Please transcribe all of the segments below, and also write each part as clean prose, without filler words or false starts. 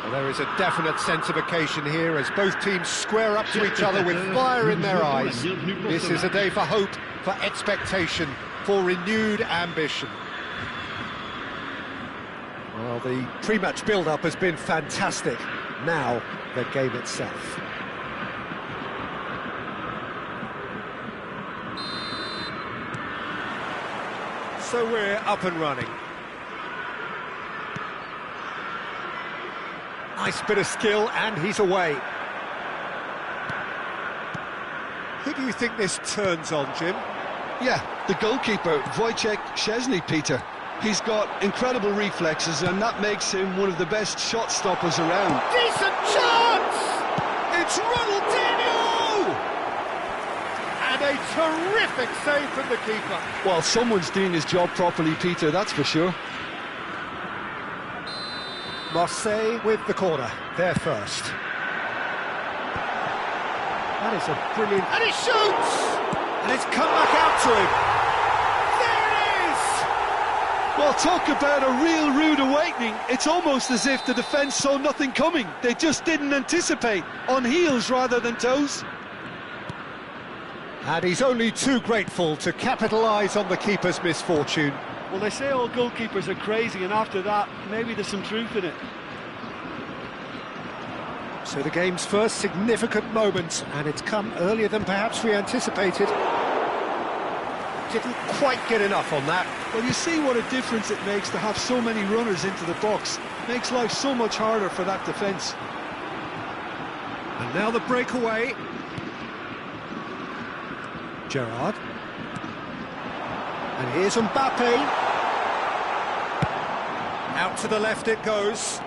Well, there is a definite sense of occasion here as both teams square up to each other with fire in their eyes. This is a day for hope, for expectation, for renewed ambition. Well, the pre-match build-up has been fantastic. Now, the game itself. So we're up and running. Nice bit of skill, and he's away. Who do you think this turns on, Jim? Yeah, the goalkeeper, Wojciech Szczesny, Peter. He's got incredible reflexes, and that makes him one of the best shot stoppers around. Decent chance! It's Ronaldinho! And a terrific save from the keeper. Well, someone's doing his job properly, Peter, that's for sure. Marseille with the corner, there first. That is a brilliant... And he shoots! And it's come back out to him. There it is! Well, talk about a real rude awakening. It's almost as if the defence saw nothing coming. They just didn't anticipate, on heels rather than toes. And he's only too grateful to capitalise on the keeper's misfortune. Well, they say all goalkeepers are crazy, and after that, maybe there's some truth in it. So the game's first significant moment, and it's come earlier than perhaps we anticipated. Didn't quite get enough on that. Well, you see what a difference it makes to have so many runners into the box. Makes life so much harder for that defence. And now the breakaway. Gerrard. And here's Mbappe. Out to the left it goes.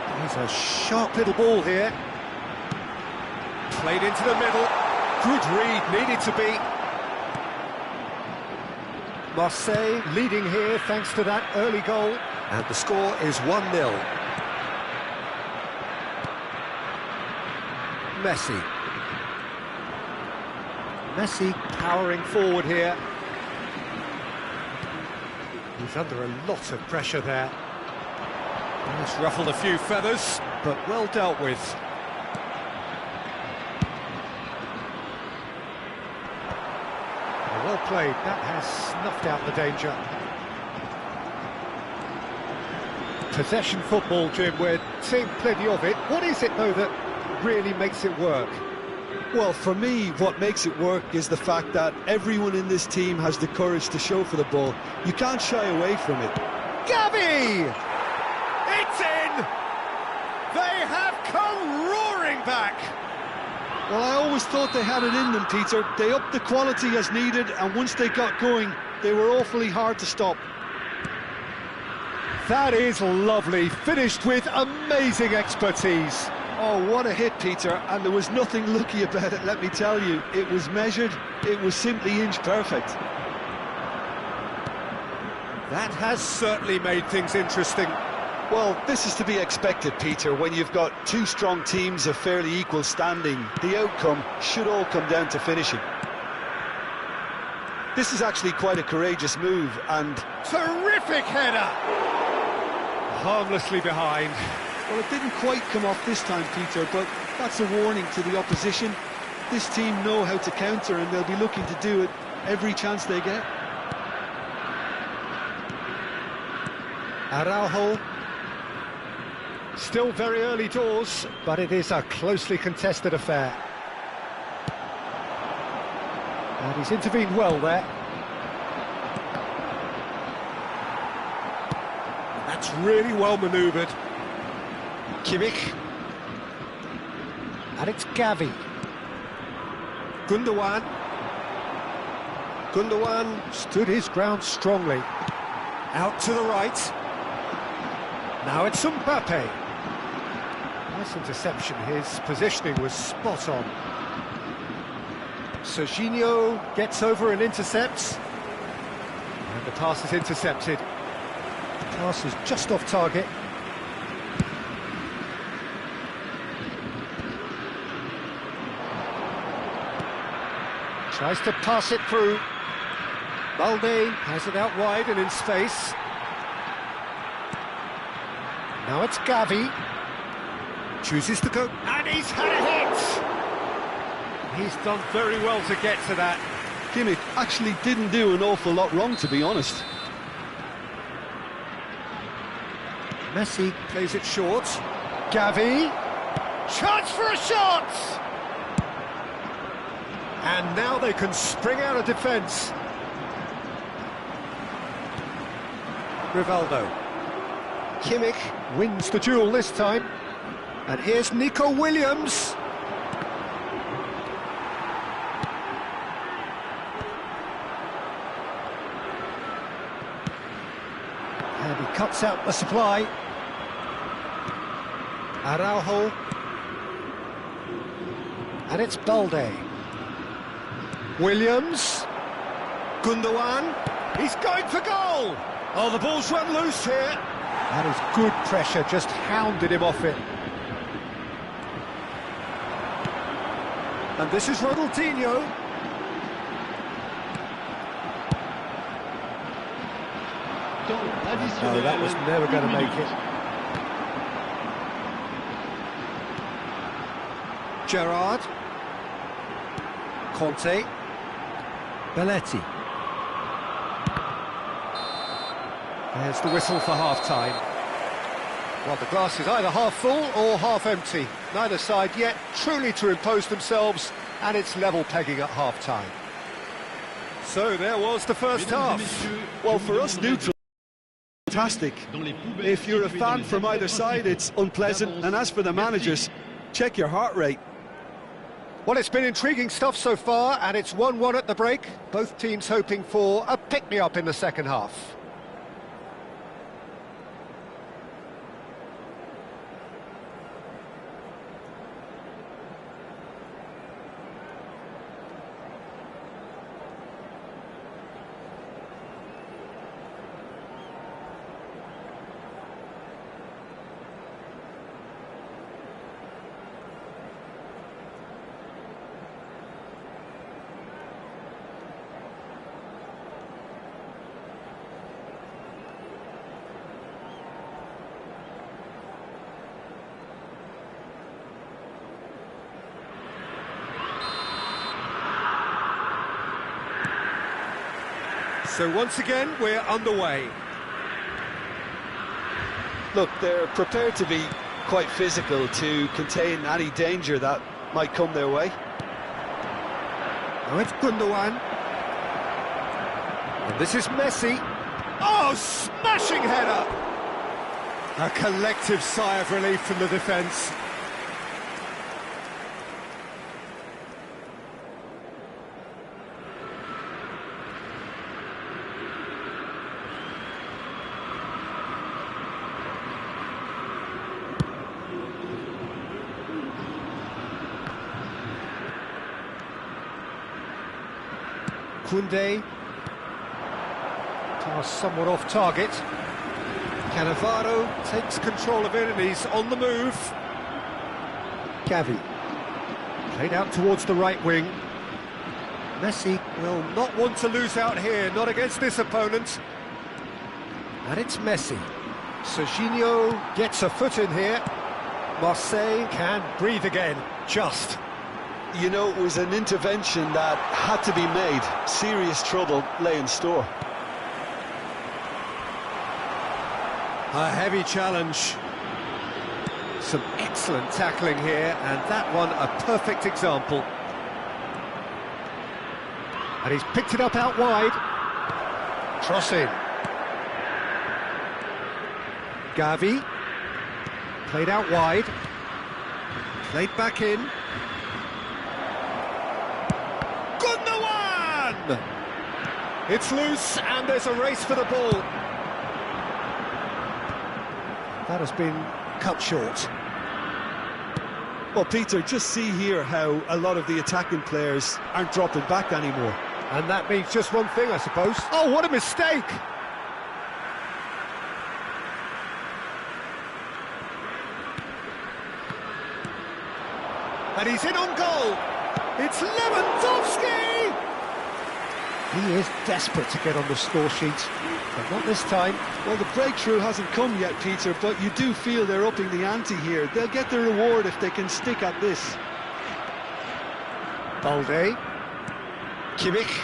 There's a sharp little ball here. Played into the middle. Good read, needed to be. Marseille leading here thanks to that early goal. And the score is 1-0. Messi. Messi powering forward here. He's under a lot of pressure there. He's ruffled a few feathers, but well dealt with. Well played, that has snuffed out the danger. Possession football, Jim, we're seeing plenty of it. What is it, though, that really makes it work? Well, for me, what makes it work is the fact that everyone in this team has the courage to show for the ball. You can't shy away from it. Gavi! It's in! They have come roaring back! Well, I always thought they had it in them, Peter. They upped the quality as needed, and once they got going, they were awfully hard to stop. That is lovely, finished with amazing expertise. Oh, what a hit, Peter, and there was nothing lucky about it, let me tell you. It was measured, it was simply inch perfect. That has certainly made things interesting. Well, this is to be expected, Peter, when you've got two strong teams of fairly equal standing. The outcome should all come down to finishing. This is actually quite a courageous move, and... Terrific header! Harmlessly behind. Well, it didn't quite come off this time, Peter, but that's a warning to the opposition. This team know how to counter, and they'll be looking to do it every chance they get. Araujo. Still very early doors, but it is a closely contested affair. And he's intervened well there. That's really well manoeuvred. Kimmich. And it's Gavi. Gundogan. Gundogan stood his ground strongly. Out to the right. Now it's Mbappe. Nice interception, his positioning was spot on. Serginho gets over and intercepts. And the pass is intercepted. The pass is just off target. Tries to pass it through. Balde has it out wide and in space. Now it's Gavi. Chooses to go, and he's had a hit! He's done very well to get to that. Kimmich actually didn't do an awful lot wrong, to be honest. Messi plays it short. Gavi. Chance for a shot! And now they can spring out of defence. Rivaldo. Kimmich wins the duel this time. And here's Nico Williams. And he cuts out the supply. Araujo. And it's Balde. Williams. Gundogan. He's going for goal! Oh, the ball's run loose here. That is good pressure, just hounded him off it. And this is Ronaldinho. No, that was never going to make it. Gerrard. Conte. Belletti. There's the whistle for half-time. Well, the glass is either half full or half empty. Neither side yet truly to impose themselves, and it's level pegging at half-time. So there was the first half. Well, for us neutral, fantastic. If you're a fan from either side, it's unpleasant. And as for the managers, check your heart rate. Well, it's been intriguing stuff so far, and it's 1-1 at the break. Both teams hoping for a pick-me-up in the second half. So once again, we're underway. Look, they're prepared to be quite physical to contain any danger that might come their way. Now it's Gundogan. And this is Messi. Oh, smashing header! A collective sigh of relief from the defence. Koundé. Pass somewhat off target. Cannavaro takes control of it and he's on the move. Gavi. Played out towards the right wing. Messi will not want to lose out here, not against this opponent. And it's Messi. Serginho gets a foot in here. Marseille can breathe again, just. You know, it was an intervention that had to be made. Serious trouble lay in store. A heavy challenge. Some excellent tackling here, and that one a perfect example. And he's picked it up out wide. Cross in. Gavi. Played out wide. Played back in. Gundogan! It's loose, and there's a race for the ball. That has been cut short. Well, Peter, just see here how a lot of the attacking players aren't dropping back anymore. And that means just one thing, I suppose. Oh, what a mistake! And he's in on goal. It's Lewandowski! He is desperate to get on the score sheet, but not this time. Well, the breakthrough hasn't come yet, Peter, but you do feel they're upping the ante here. They'll get the reward if they can stick at this. Balde. Kimmich.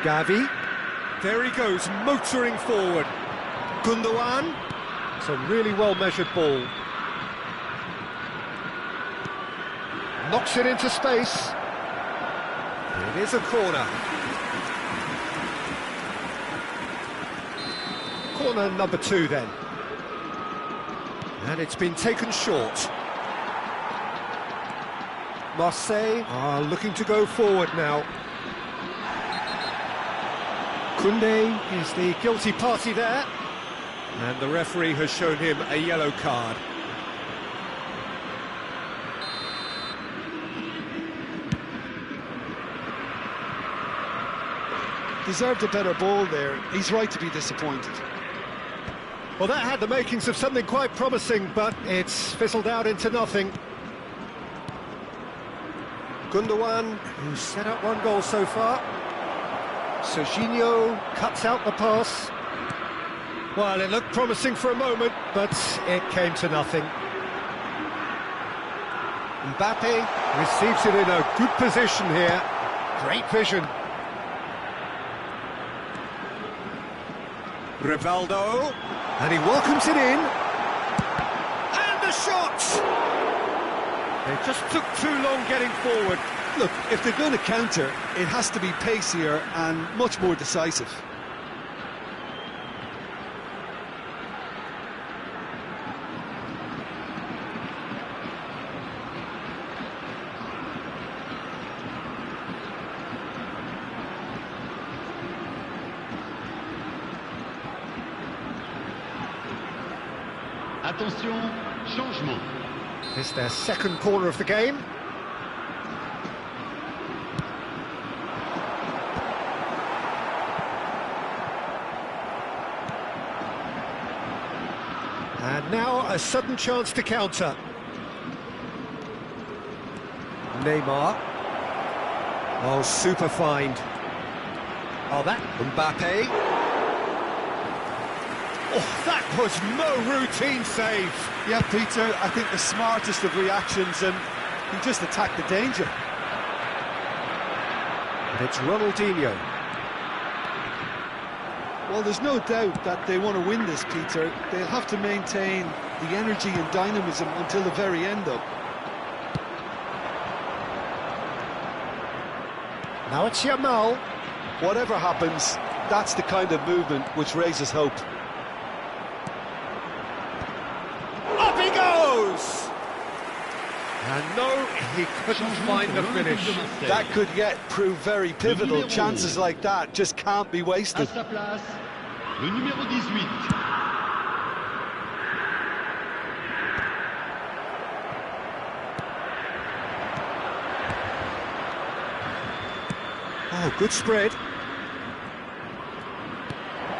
Gavi. There he goes, motoring forward. Gundogan. It's a really well-measured ball. Knocks it into space. It is a corner. Corner number 2 then. And it's been taken short. Marseille are looking to go forward now. Koundé is the guilty party there. And the referee has shown him a yellow card. Deserved a better ball there. He's right to be disappointed. Well, that had the makings of something quite promising, but it's fizzled out into nothing. Gundogan, who's set up 1 goal so far. Serginho cuts out the pass. Well, it looked promising for a moment, but it came to nothing. Mbappe receives it in a good position here. Great vision. Rivaldo, and he welcomes it in. And the shot! They just took too long getting forward. Look, if they're going to counter, it has to be pacier and much more decisive. Attention, changement. It's their second corner of the game. And now a sudden chance to counter. Neymar. Oh, super find. Oh, that Mbappe. Oh, that was no routine save. Yeah, Peter, I think the smartest of reactions, and he just attacked the danger. And it's Ronaldinho. Well, there's no doubt that they want to win this, Peter. They'll have to maintain the energy and dynamism until the very end, though. Now it's Yamal. Whatever happens, that's the kind of movement which raises hope. Up he goes! And no, he couldn't find the finish. That could yet prove very pivotal. Chances like that just can't be wasted. À sa place, le numéro 18. Oh, good spread.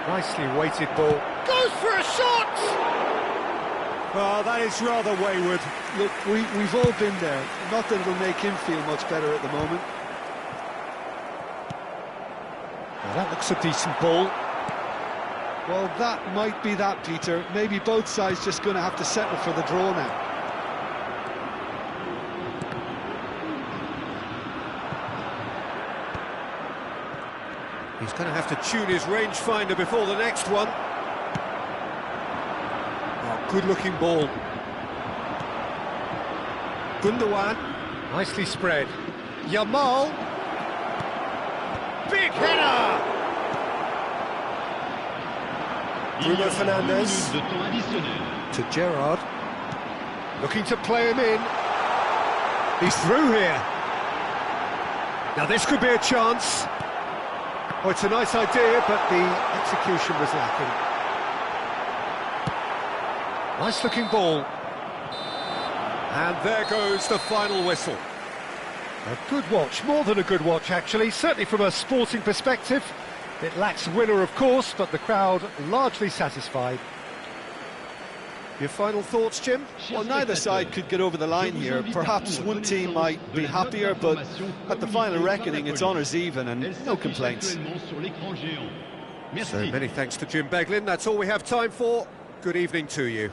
Nicely weighted ball. Goes for a shot! Oh, that is rather wayward. Look, we've all been there. Not that it'll make him feel much better at the moment. Well, that looks a decent ball. Well, that might be that, Peter. Maybe both sides just going to have to settle for the draw now. He's going to have to tune his rangefinder before the next one. Oh, good-looking ball. Gundogan, nicely spread. Yamal. Big header! Bruno Fernandes to Gerrard. Looking to play him in. He's through here. Now this could be a chance. Oh, it's a nice idea, but the execution was lacking. Nice looking ball. And there goes the final whistle. A good watch, more than a good watch actually, certainly from a sporting perspective. It lacks winner of course, but the crowd largely satisfied. Your final thoughts, Jim? Well, neither side could get over the line here. Perhaps one team might be happier, but at the final reckoning, it's honours even and no complaints. So many thanks to Jim Beglin. That's all we have time for. Good evening to you.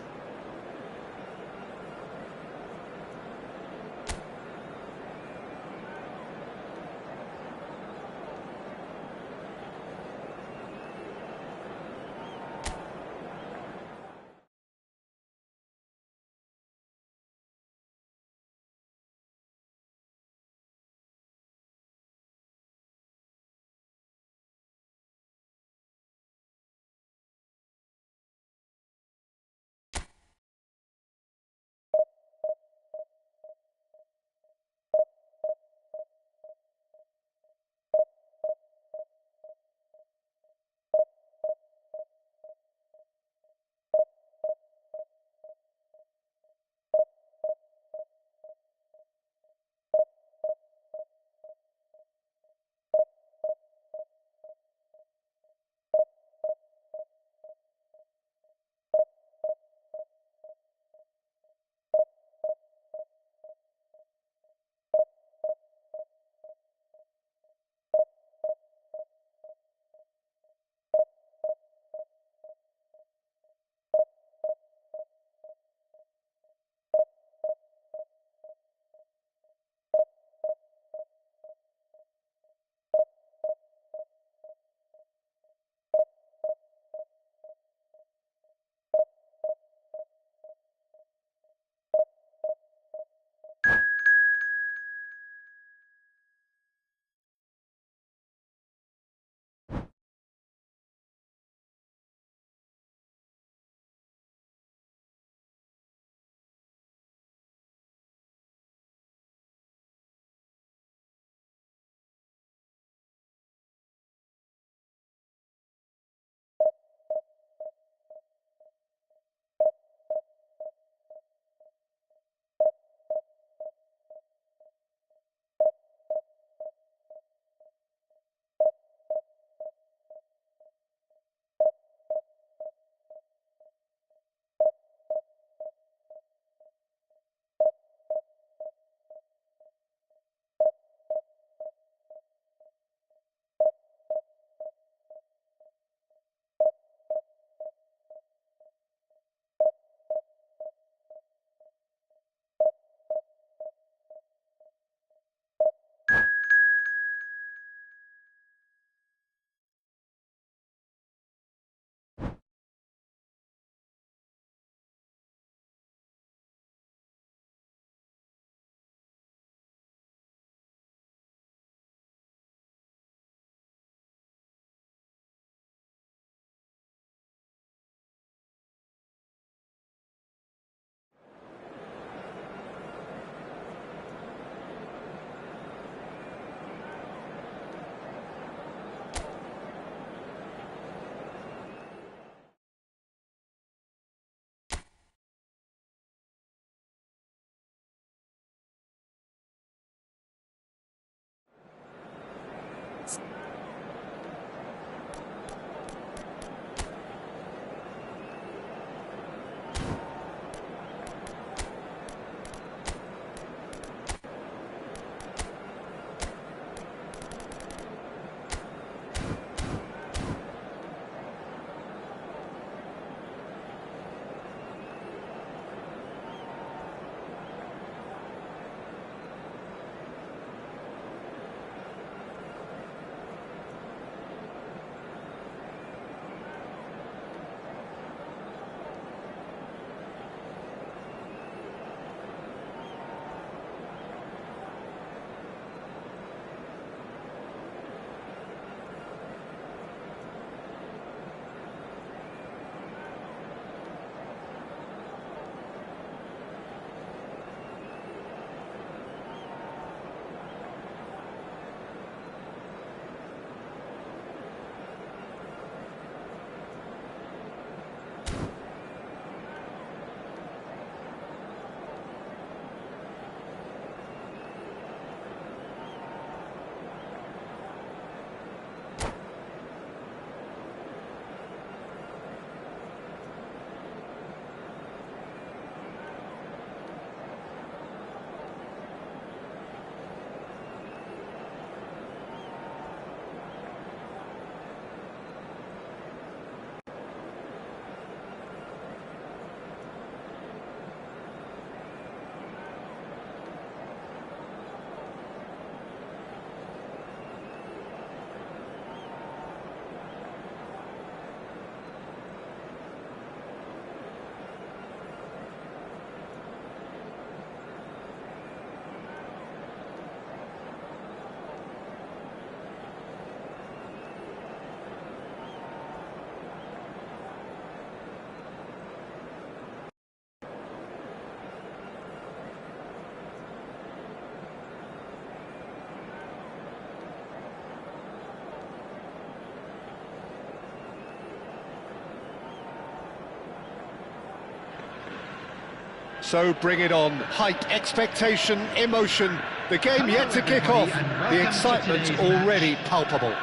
So bring it on. Hype, expectation, emotion. The game yet to kick off. The excitement already palpable.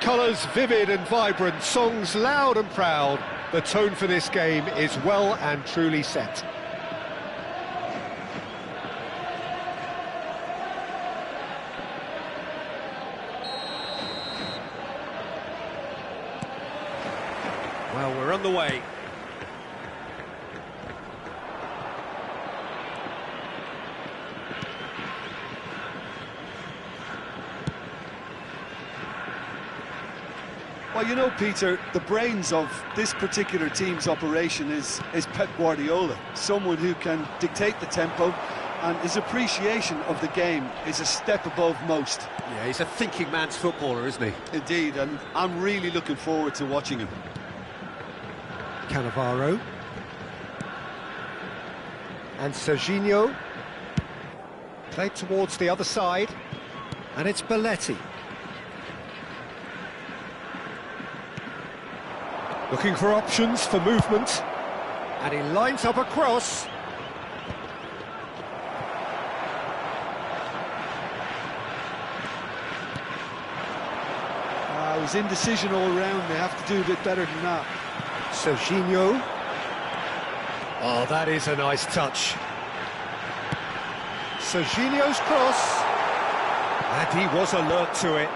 Colours vivid and vibrant, songs loud and proud. The tone for this game is well and truly set. Well, we're on the way. Well, you know, Peter, the brains of this particular team's operation is Pep Guardiola, someone who can dictate the tempo, and his appreciation of the game is a step above most. Yeah, he's a thinking man's footballer, isn't he? Indeed, and I'm really looking forward to watching him. Cannavaro. And Serginho. Played towards the other side. And it's Belletti. Looking for options for movement. And he lines up a cross. His indecision all round, they have to do a bit better than that. Serginho. Oh, that is a nice touch. Serginho's cross. And he was alert to it.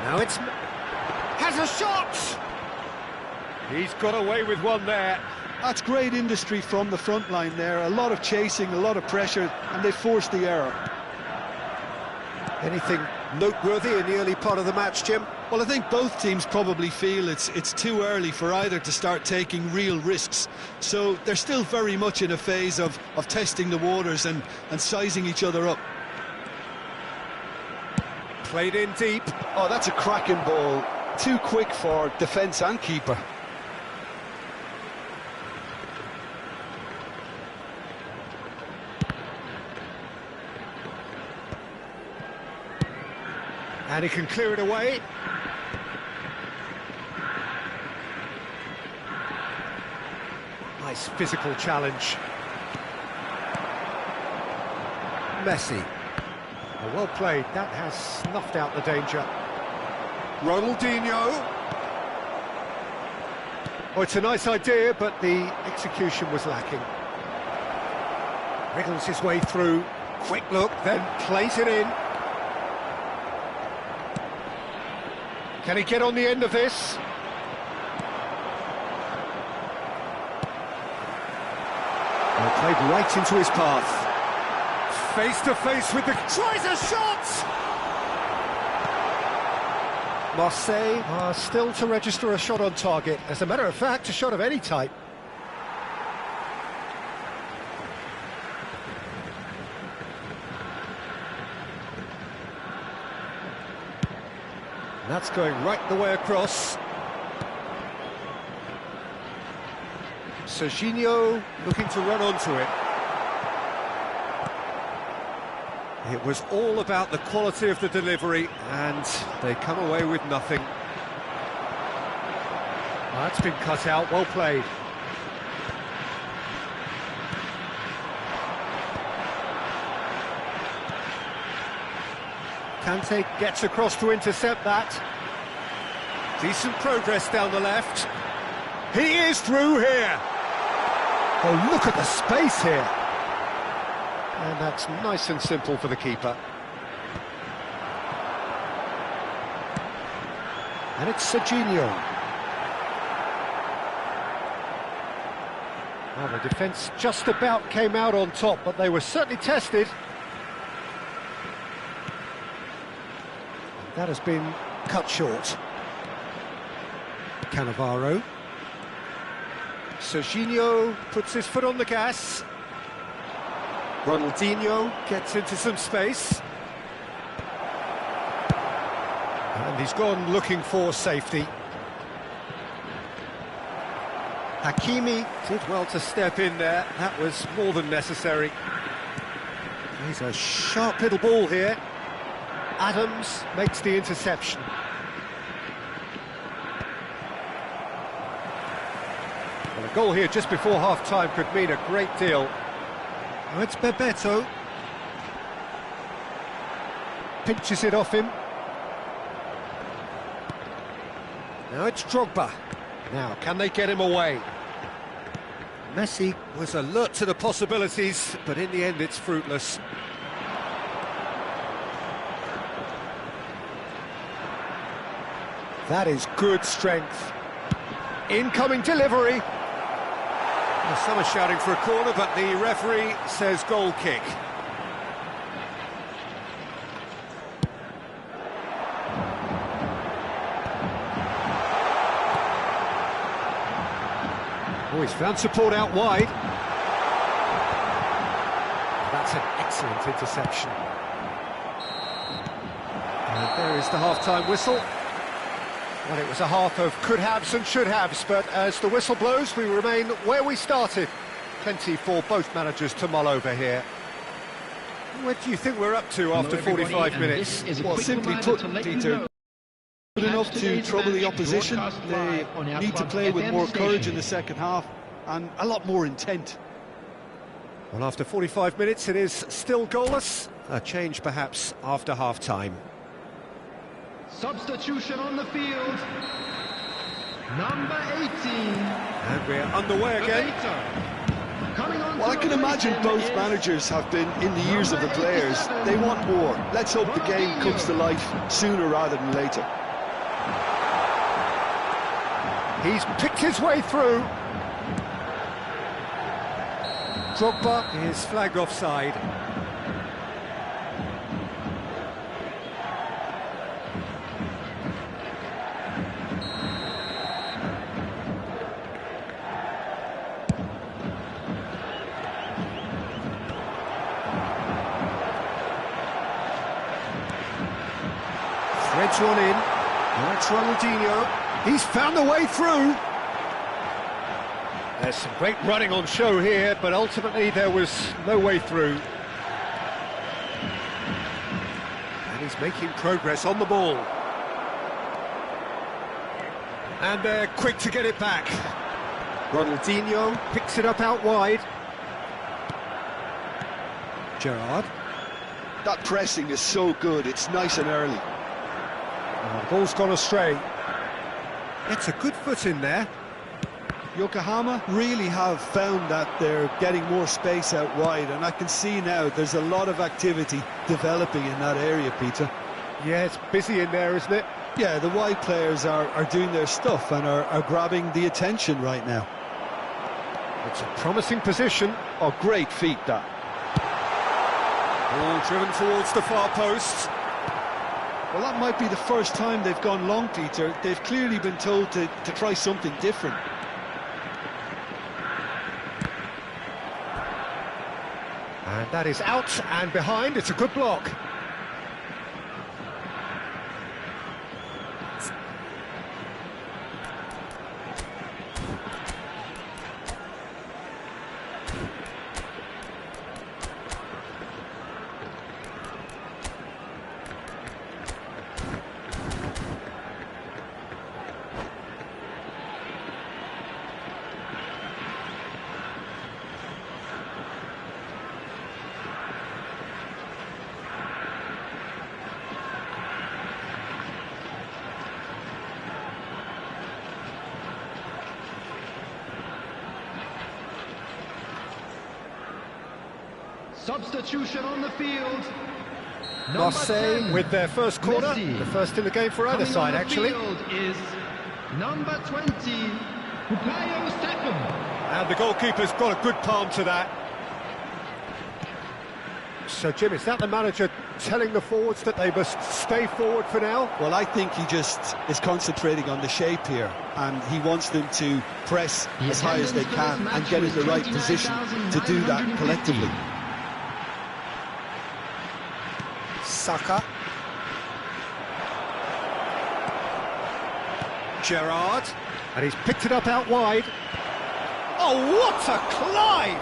Now it's... has a shot! He's got away with one there. That's great industry from the front line there. A lot of chasing, a lot of pressure, and they forced the error. Anything noteworthy in the early part of the match, Jim? Well, I think both teams probably feel it's too early for either to start taking real risks. So they're still very much in a phase of testing the waters and sizing each other up. Played in deep. Oh, that's a cracking ball. Too quick for defence and keeper. And he can clear it away. Nice physical challenge. Messi. Oh, well played. That has snuffed out the danger. Ronaldinho. Oh, it's a nice idea, but the execution was lacking. Wriggles his way through. Quick look, then plays it in. Can he get on the end of this? Well, played right into his path. Face to face with the... tries a shot! Marseille are still to register a shot on target. As a matter of fact, a shot of any type. That's going right the way across. Serginho looking to run onto it. It was all about the quality of the delivery, and they come away with nothing. That's been cut out, well played. Kante gets across to intercept that. Decent progress down the left. He is through here. Oh, look at the space here. And that's nice and simple for the keeper. And it's Serginho. Well, the defence just about came out on top, but they were certainly tested. That has been cut short. Cannavaro. Serginho puts his foot on the gas. Ronaldinho gets into some space. And he's gone looking for safety. Hakimi did well to step in there. That was more than necessary. He's a sharp little ball here. Adams makes the interception. Goal here just before half-time could mean a great deal. Now it's Bebeto. Pinches it off him. Now it's Drogba. Now, can they get him away? Messi was alert to the possibilities, but in the end it's fruitless. That is good strength. Incoming delivery. Well, some are shouting for a corner, but the referee says goal kick. Oh, he's found support out wide. That's an excellent interception. And there is the half-time whistle. Well, it was a half of could-haves and should-haves, but as the whistle blows, we remain where we started. Plenty for both managers to mull over here. What do you think we're up to after 45 minutes? Well, simply put, Peter, good enough to trouble the opposition. They need to play with more courage in the second half and a lot more intent. Well, after 45 minutes, it is still goalless. A change, perhaps, after half-time. Substitution on the field. Number 18. And we're underway again. Well, I can imagine both managers have been in the ears of the players. They want more. Let's hope the game comes to life sooner rather than later. He's picked his way through. Drogba is flagged offside. Threads one in. That's Ronaldinho. He's found a way through. There's some great running on show here, but ultimately there was no way through. And he's making progress on the ball. And they're quick to get it back. Ronaldinho picks it up out wide. Gerrard. That pressing is so good, it's nice and early. Oh, the ball's gone astray. It's a good foot in there. Yokohama really have found that they're getting more space out wide, and I can see now there's a lot of activity developing in that area, Peter. Yeah, it's busy in there, isn't it? Yeah, the wide players are doing their stuff and are grabbing the attention right now. It's a promising position. Oh, great feat, that. Ball driven towards the far post. Well, that might be the first time they've gone long, Peter. They've clearly been told to try something different. And that is out and behind. It's a good block. Substitution on the field. Marseille with their first corner, Messi. the first in the game for either side, actually. Field is number 20, Bukayo Saka. And the goalkeeper's got a good palm to that. So, Jim, is that the manager telling the forwards that they must stay forward for now? Well, I think he just is concentrating on the shape here, and he wants them to press as high as they can and get in the right position to do that collectively. Saka. Gerrard. And he's picked it up out wide. Oh, what a climb!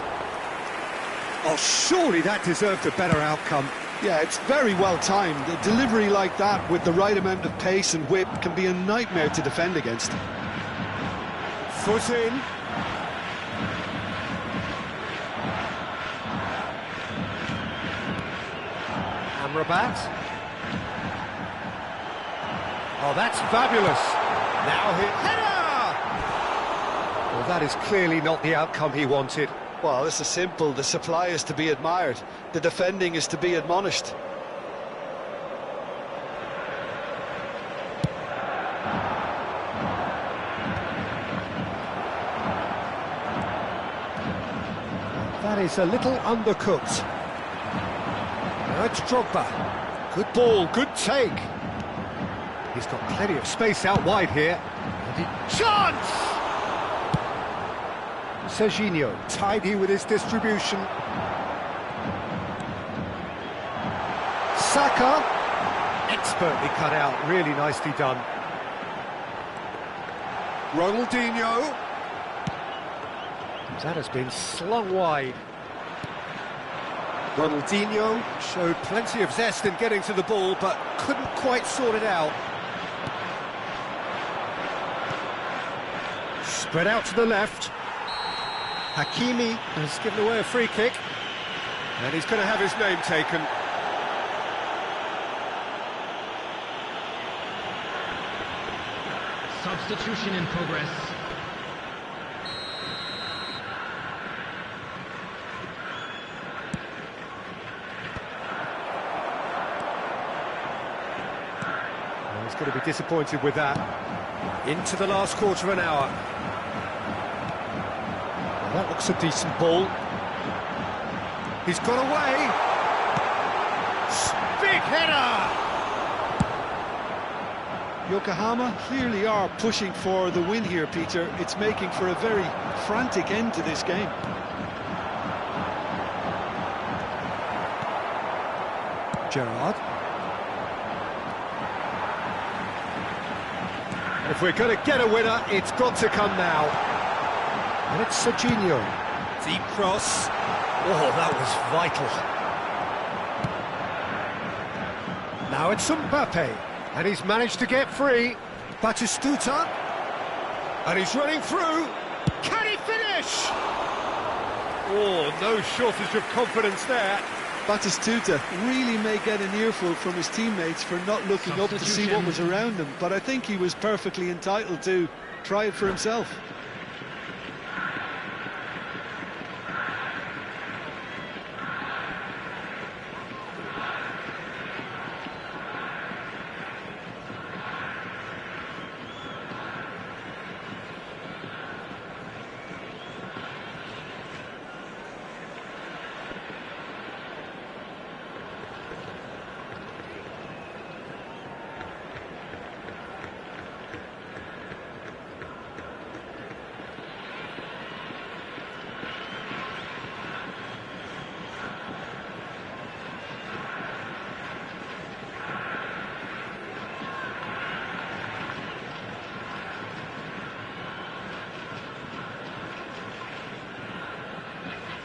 Oh, surely that deserved a better outcome. Yeah, it's very well timed. A delivery like that with the right amount of pace and whip can be a nightmare to defend against. Foot in. Amrabat. Oh, that's fabulous. Now header! Well, that is clearly not the outcome he wanted. Well, this is simple. The supply is to be admired. The defending is to be admonished. That is a little undercooked. Now it's Drogba. Good ball, good take. He's got plenty of space out wide here. Chance! Serginho, tidy with his distribution. Saka, expertly cut out, really nicely done. Ronaldinho. That has been slung wide. Ronaldinho showed plenty of zest in getting to the ball, but couldn't quite sort it out. Spread out to the left. Hakimi has given away a free kick, and he's going to have his name taken. Substitution in progress. Well, he's going to be disappointed with that. Into the last quarter of an hour. Well, that looks a decent ball. He's got away. Big header! Yokohama clearly are pushing for the win here, Peter. It's making for a very frantic end to this game. Gerrard. If we're going to get a winner, it's got to come now. And it's Serginho. Deep cross. Oh, that was vital. Now it's Mbappe. And he's managed to get free. Batistuta. And he's running through. Can he finish? Oh, no shortage of confidence there. Batistuta really may get an earful from his teammates for not looking up to see what was around him, but I think he was perfectly entitled to try it for himself.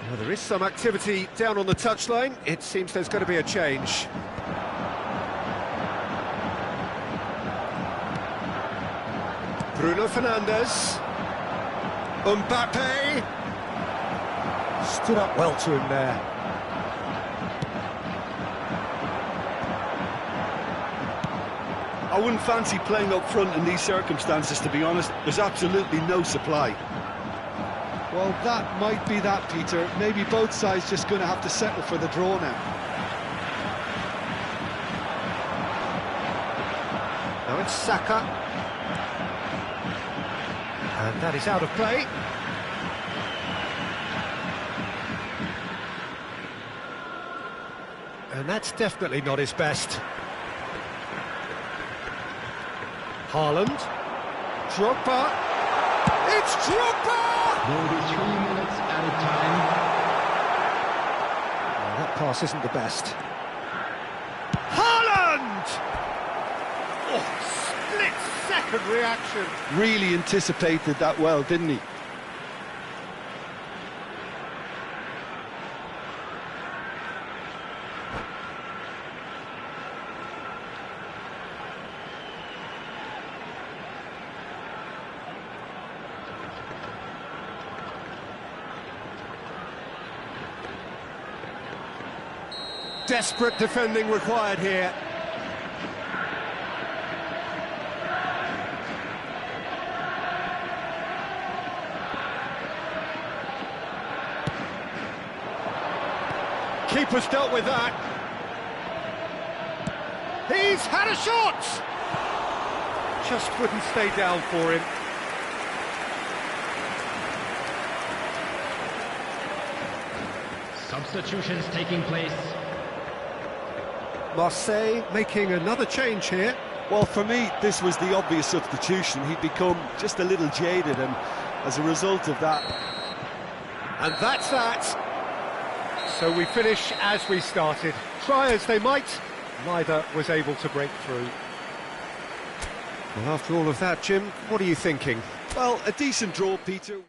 Well, there is some activity down on the touchline. It seems there's going to be a change. Bruno Fernandes. Mbappe. Stood up well to him there. I wouldn't fancy playing up front in these circumstances, to be honest. There's absolutely no supply. Well, that might be that, Peter. Maybe both sides just going to have to settle for the draw now. Now it's Saka. And that is out of play. And that's definitely not his best. Haaland. Drogba. It's Drogba! There will be 3 minutes added time. Well, that pass isn't the best. Haaland! Oh, split-second reaction. Really anticipated that well, didn't he? Desperate defending required here. Keeper's dealt with that. He's had a shot! Just wouldn't stay down for him. Substitutions taking place. Marseille making another change here. Well, for me, this was the obvious substitution. He'd become just a little jaded, and as a result of that... And that's that. So we finish as we started. Try as they might, neither was able to break through. Well, after all of that, Jim, what are you thinking? Well, a decent draw, Peter.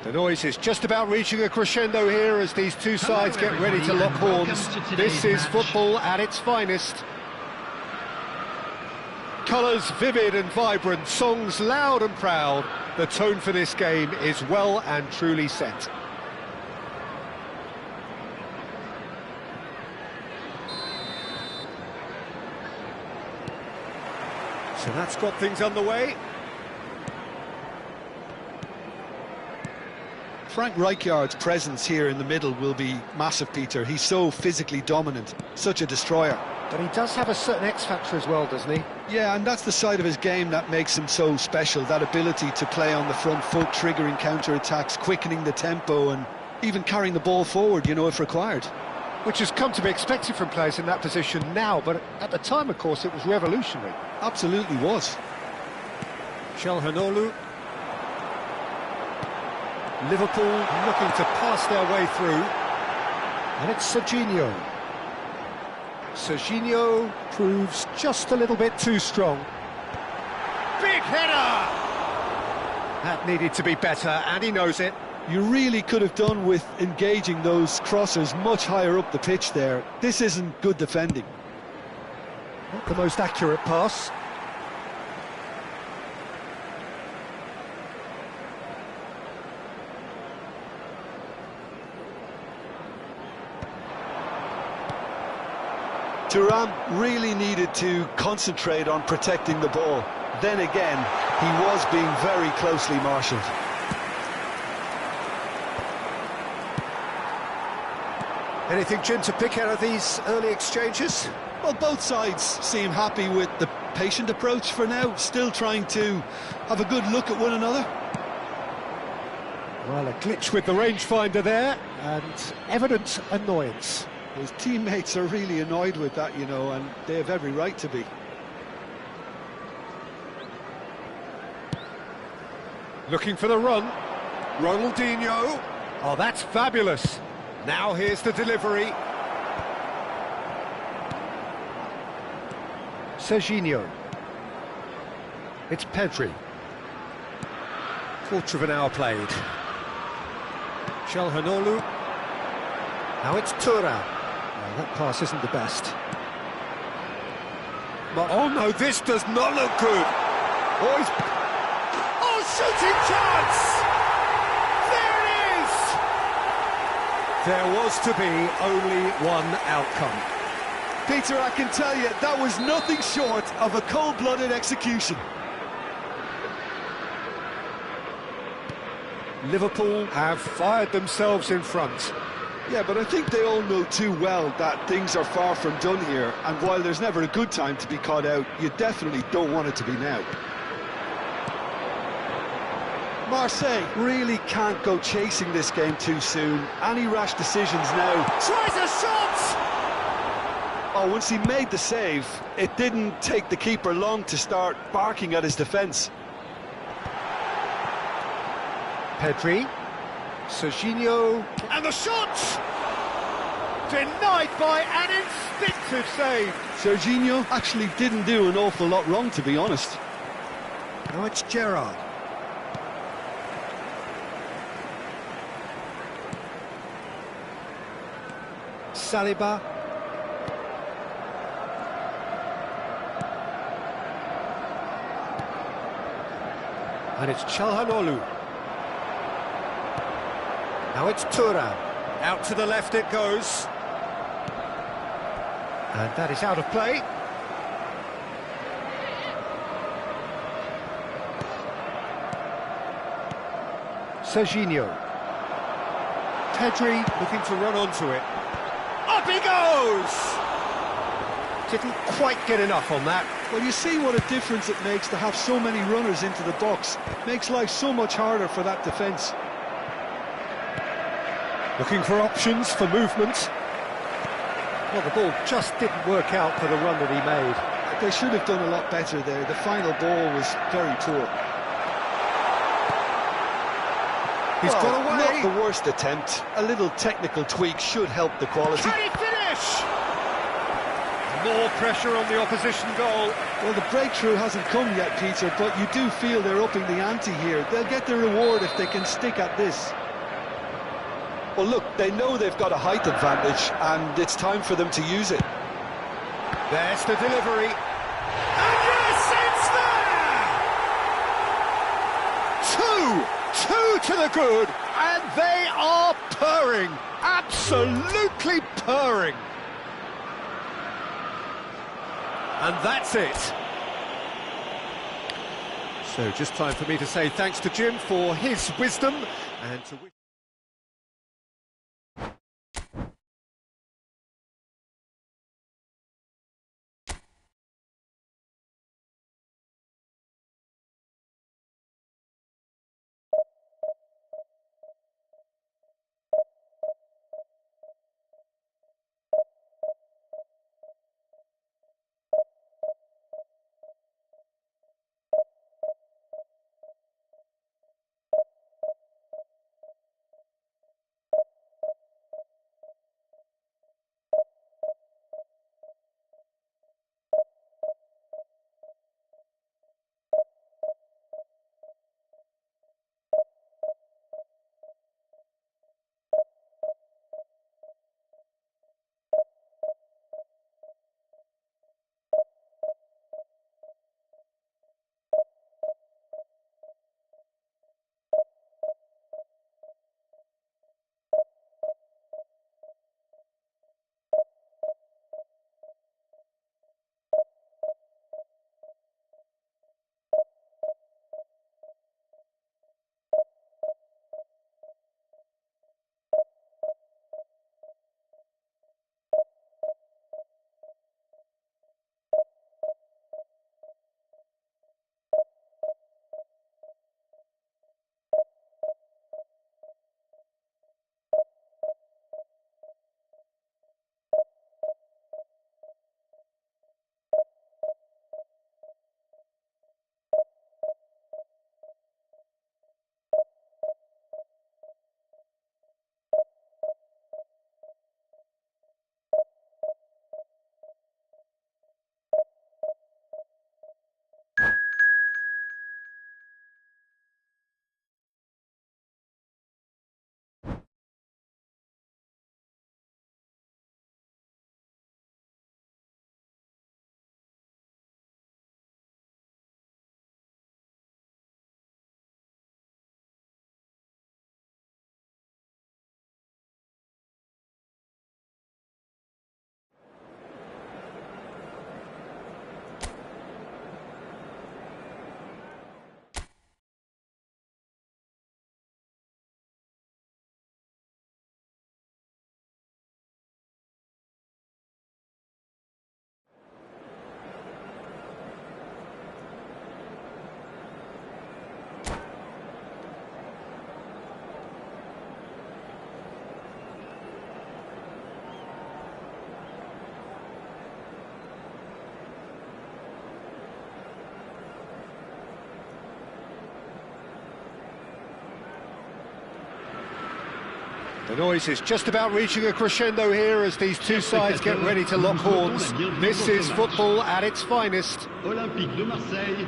The noise is just about reaching a crescendo here as these two sides get ready to lock horns. This is football at its finest. Colours vivid and vibrant, songs loud and proud. The tone for this game is well and truly set. So that's got things underway. Frank Rijkaard's presence here in the middle will be massive, Peter. He's so physically dominant, such a destroyer. But he does have a certain X-factor as well, doesn't he? Yeah, and that's the side of his game that makes him so special, that ability to play on the front foot, triggering counter-attacks, quickening the tempo, and even carrying the ball forward, you know, if required. Which has come to be expected from players in that position now, but at the time, of course, it was revolutionary. Absolutely was. Çalhanoğlu. Liverpool looking to pass their way through. And it's Serginho. Serginho proves just a little bit too strong. Big header! That needed to be better, and he knows it. You really could have done with engaging those crossers much higher up the pitch there. This isn't good defending. Not the most accurate pass. Thuram really needed to concentrate on protecting the ball. Then again, he was being very closely marshalled. Anything, Jim, to pick out of these early exchanges? Well, both sides seem happy with the patient approach for now, still trying to have a good look at one another. Well, a glitch with the rangefinder there, and evident annoyance. His teammates are really annoyed with that, you know, and they have every right to be. Looking for the run. Ronaldinho. Oh, that's fabulous. Now here's the delivery. Serginho. It's Pedri. Quarter of an hour played. Çalhanoğlu. Now it's Thuram. Oh, that pass isn't the best. But, oh no, this does not look good. Oh, shooting chance! There it is! There was to be only one outcome. Peter, I can tell you, that was nothing short of a cold-blooded execution. Liverpool have fired themselves in front. Yeah, but I think they all know too well that things are far from done here, and while there's never a good time to be caught out, you definitely don't want it to be now. Marseille really can't go chasing this game too soon. Any rash decisions now. Tries a shot! Oh, once he made the save, it didn't take the keeper long to start barking at his defence. Pedri. Serginho. And the shot! Denied by an instinctive save. Serginho actually didn't do an awful lot wrong, to be honest. Now it's Gerrard. Saliba. And it's Çalhanoğlu. Now it's Thuram. Out to the left it goes. And that is out of play. Serginho. Pedri looking to run onto it. Up he goes! Didn't quite get enough on that. Well, you see what a difference it makes to have so many runners into the box. Makes life so much harder for that defence. Looking for options for movement. Well, the ball just didn't work out for the run that he made. They should have done a lot better there. The final ball was very poor. He's got away. Not the worst attempt. A little technical tweak should help the quality. Can he finish? More pressure on the opposition goal. Well, the breakthrough hasn't come yet, Peter, but you do feel they're upping the ante here. They'll get their reward if they can stick at this. Well, look, they know they've got a height advantage, and it's time for them to use it. There's the delivery. And yes, it's there! Two to the good, and they are purring. Absolutely purring. And that's it. So just time for me to say thanks to Jim for his wisdom and to wish... The noise is just about reaching a crescendo here as these two sides get ready to lock horns. This is football at its finest. Olympique de Marseille,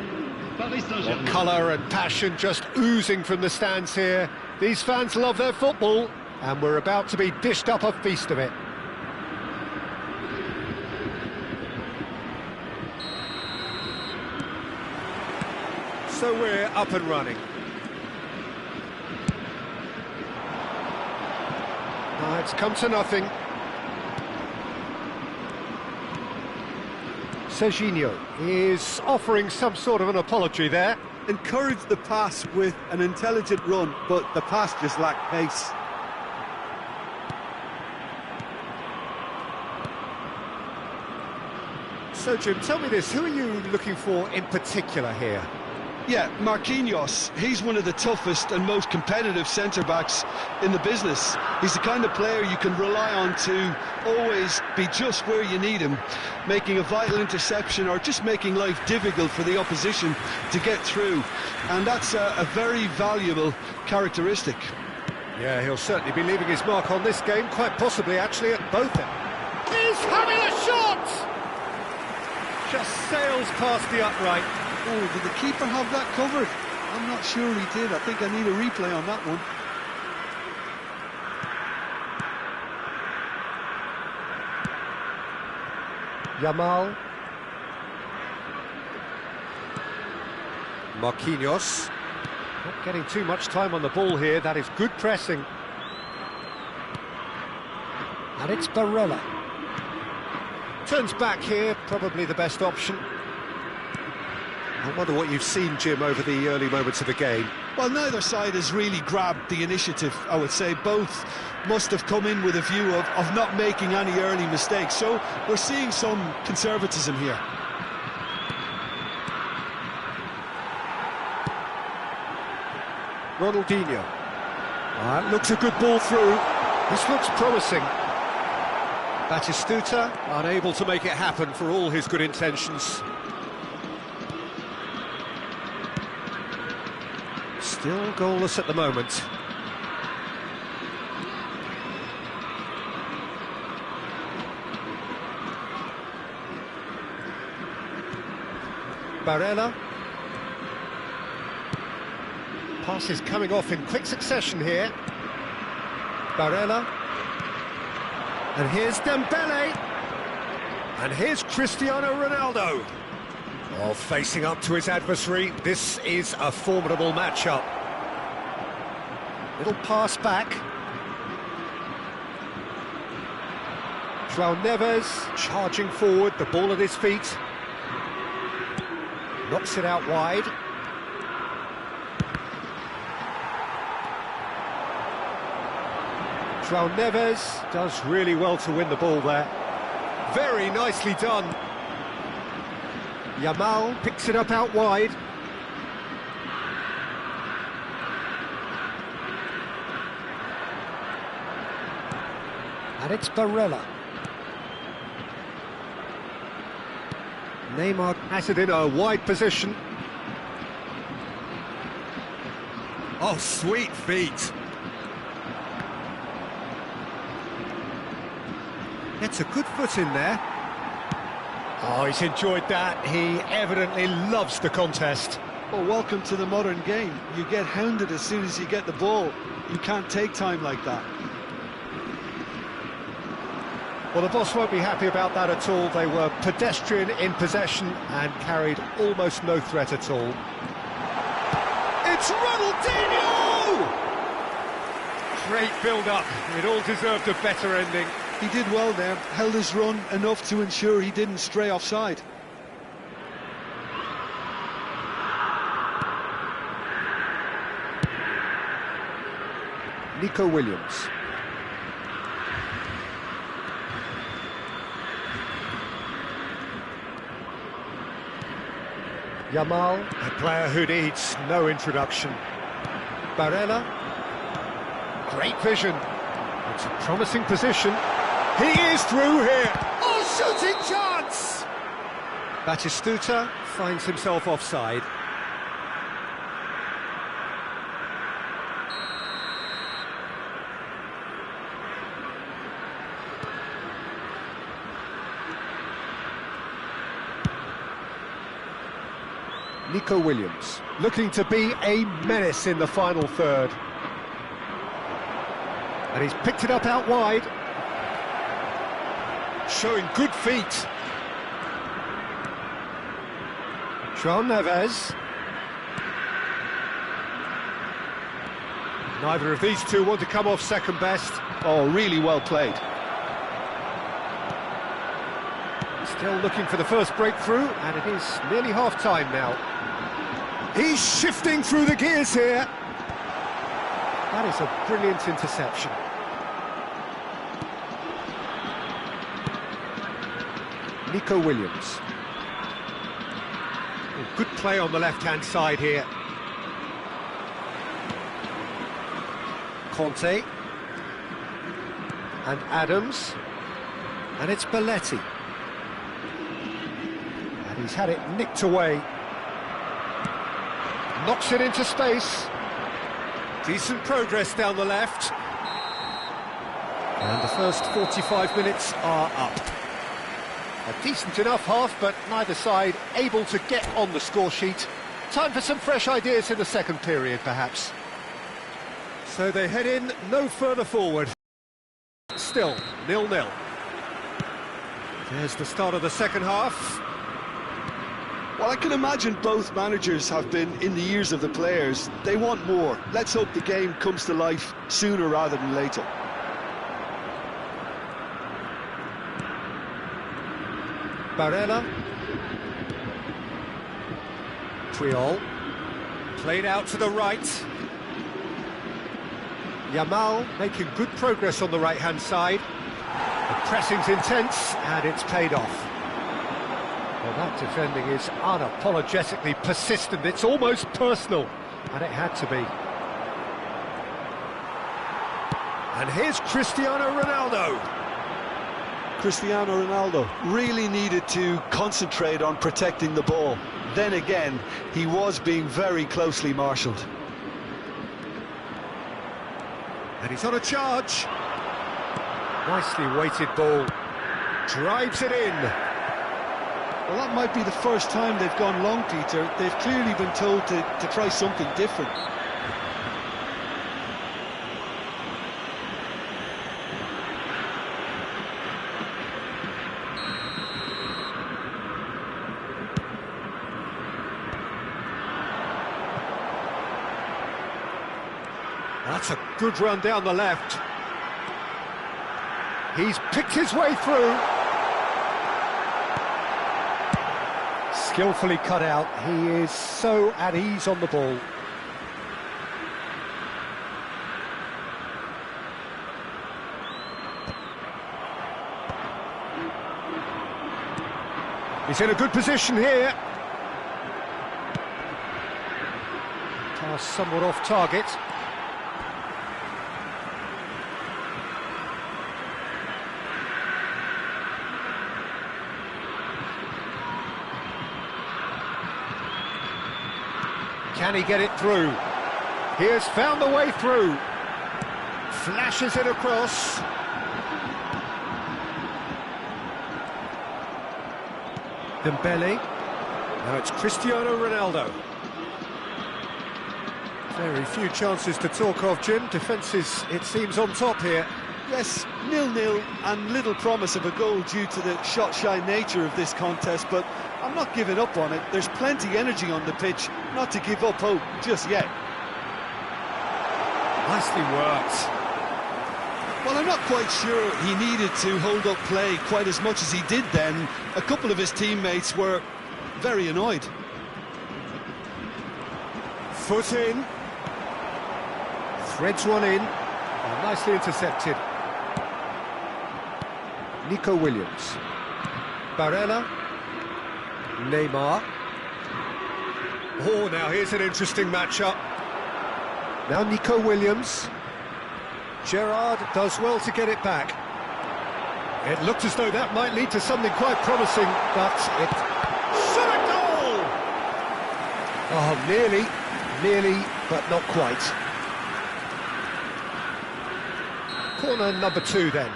Paris Saint-Germain. Colour and passion just oozing from the stands here. These fans love their football, and we're about to be dished up a feast of it. So we're up and running. It's come to nothing. Serginho is offering some sort of an apology there. Encouraged the pass with an intelligent run, but the pass just lacked pace. So, Jim, tell me this, who are you looking for in particular here? Yeah, Marquinhos, he's one of the toughest and most competitive centre-backs in the business. He's the kind of player you can rely on to always be just where you need him, making a vital interception or just making life difficult for the opposition to get through. And that's a very valuable characteristic. Yeah, he'll certainly be leaving his mark on this game, quite possibly actually at both ends. He's having a shot! Just sails past the upright. Oh, did the keeper have that covered? I'm not sure he did. I think I need a replay on that one. Yamal. Marquinhos. Not getting too much time on the ball here, that is good pressing. And it's Barella. Turns back here, probably the best option. I wonder what you've seen, Jim, over the early moments of the game. Well, neither side has really grabbed the initiative, I would say. Both must have come in with a view of not making any early mistakes. So we're seeing some conservatism here. Ronaldinho. Looks a good ball through. This looks promising. Batistuta, unable to make it happen for all his good intentions. Still goalless at the moment. Barella. Passes coming off in quick succession here. Barella. And here's Dembele. And here's Cristiano Ronaldo. Oh, facing up to his adversary, this is a formidable matchup. Little pass back. João Neves charging forward, the ball at his feet. Knocks it out wide. João Neves does really well to win the ball there. Very nicely done. Yamal picks it up out wide. And it's Barella. Neymar has it in a wide position. Oh, sweet feet. Gets a good foot in there. Oh, he's enjoyed that. He evidently loves the contest. Well, welcome to the modern game. You get hounded as soon as you get the ball. You can't take time like that. Well, the boss won't be happy about that at all. They were pedestrian in possession and carried almost no threat at all. It's Ronaldinho! Great build-up. It all deserved a better ending. He did well there, held his run enough to ensure he didn't stray offside. Nico Williams. Yamal, a player who needs no introduction. Barella. Great vision. It's a promising position. He is through here. Oh, shooting chance! Batistuta finds himself offside. Nico Williams, looking to be a menace in the final third. And he's picked it up out wide. Showing good feet. João Neves. Neither of these two want to come off second best. Oh, really well played. Still looking for the first breakthrough, and it is nearly half-time now. He's shifting through the gears here. That is a brilliant interception. Nico Williams. Oh, good play on the left-hand side here. Conte. And Adams. And it's Belletti. And he's had it nicked away. Knocks it into space. Decent progress down the left. And the first 45 minutes are up. A decent enough half, but neither side able to get on the score sheet. Time for some fresh ideas in the second period, perhaps. So they head in no further forward. Still 0-0. There's the start of the second half. Well, I can imagine both managers have been in the ears of the players. They want more. Let's hope the game comes to life sooner rather than later. Barella. Puyol. Played out to the right. Yamal making good progress on the right-hand side. The pressing's intense, and it's paid off. Well, that defending is unapologetically persistent. It's almost personal, and it had to be. And here's Cristiano Ronaldo. Cristiano Ronaldo really needed to concentrate on protecting the ball. Then again, he was being very closely marshalled. And he's on a charge. Nicely weighted ball. Drives it in. Well, that might be the first time they've gone long, Peter. They've clearly been told to try something different. That's a good run down the left. He's picked his way through. Skillfully cut out. He is so at ease on the ball. He's in a good position here. Pass somewhat off target. Can he get it through? He has found the way through. Flashes it across. Dembele. Now it's Cristiano Ronaldo. Very few chances to talk of, Jim. Defence is, it seems, on top here. Yes, 0-0 and little promise of a goal due to the shot-shy nature of this contest, but I'm not giving up on it. There's plenty energy on the pitch, not to give up hope just yet. Nicely worked. Well, I'm not quite sure he needed to hold up play quite as much as he did then. A couple of his teammates were very annoyed. Foot in. Threads one in. Oh, nicely intercepted. Nico Williams. Barella. Neymar. Oh, now here's an interesting matchup. Now Nico Williams. Gerrard does well to get it back. It looked as though that might lead to something quite promising, but it... Shot a goal! Oh, nearly, but not quite. Corner number 2 then.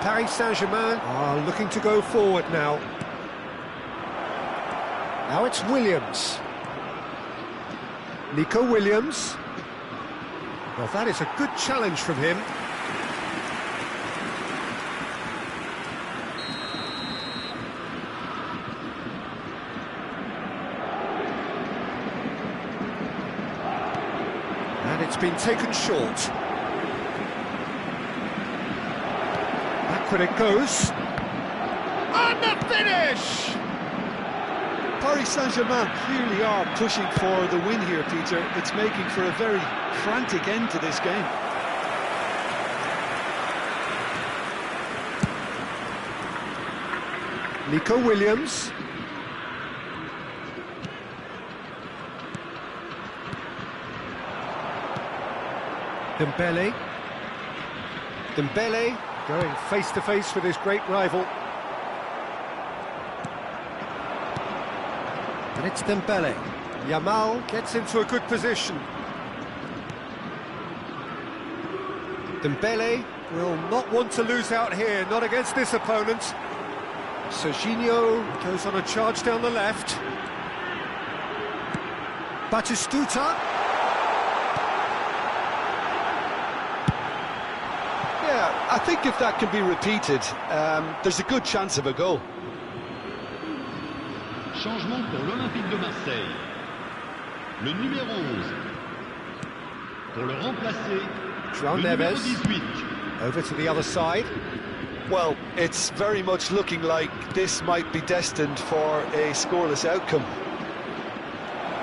Paris Saint-Germain are looking to go forward now. Now it's Williams. Nico Williams. Well, that is a good challenge from him. And it's been taken short. When it goes, and the finish! Paris Saint-Germain clearly are pushing for the win here, Peter. It's making for a very frantic end to this game. Nico Williams. Dembele. Going face-to-face with his great rival. And it's Dembele. Yamal gets into a good position. Dembele will not want to lose out here, not against this opponent. Serginho goes on a charge down the left. Batistuta. Yeah, I think if that can be repeated, there's a good chance of a goal. Changement pour l'Olympique de Marseille. Le numéro 11. Pour le remplacer, João le numéro Neves 18. over to the other side. Well, it's very much looking like this might be destined for a scoreless outcome.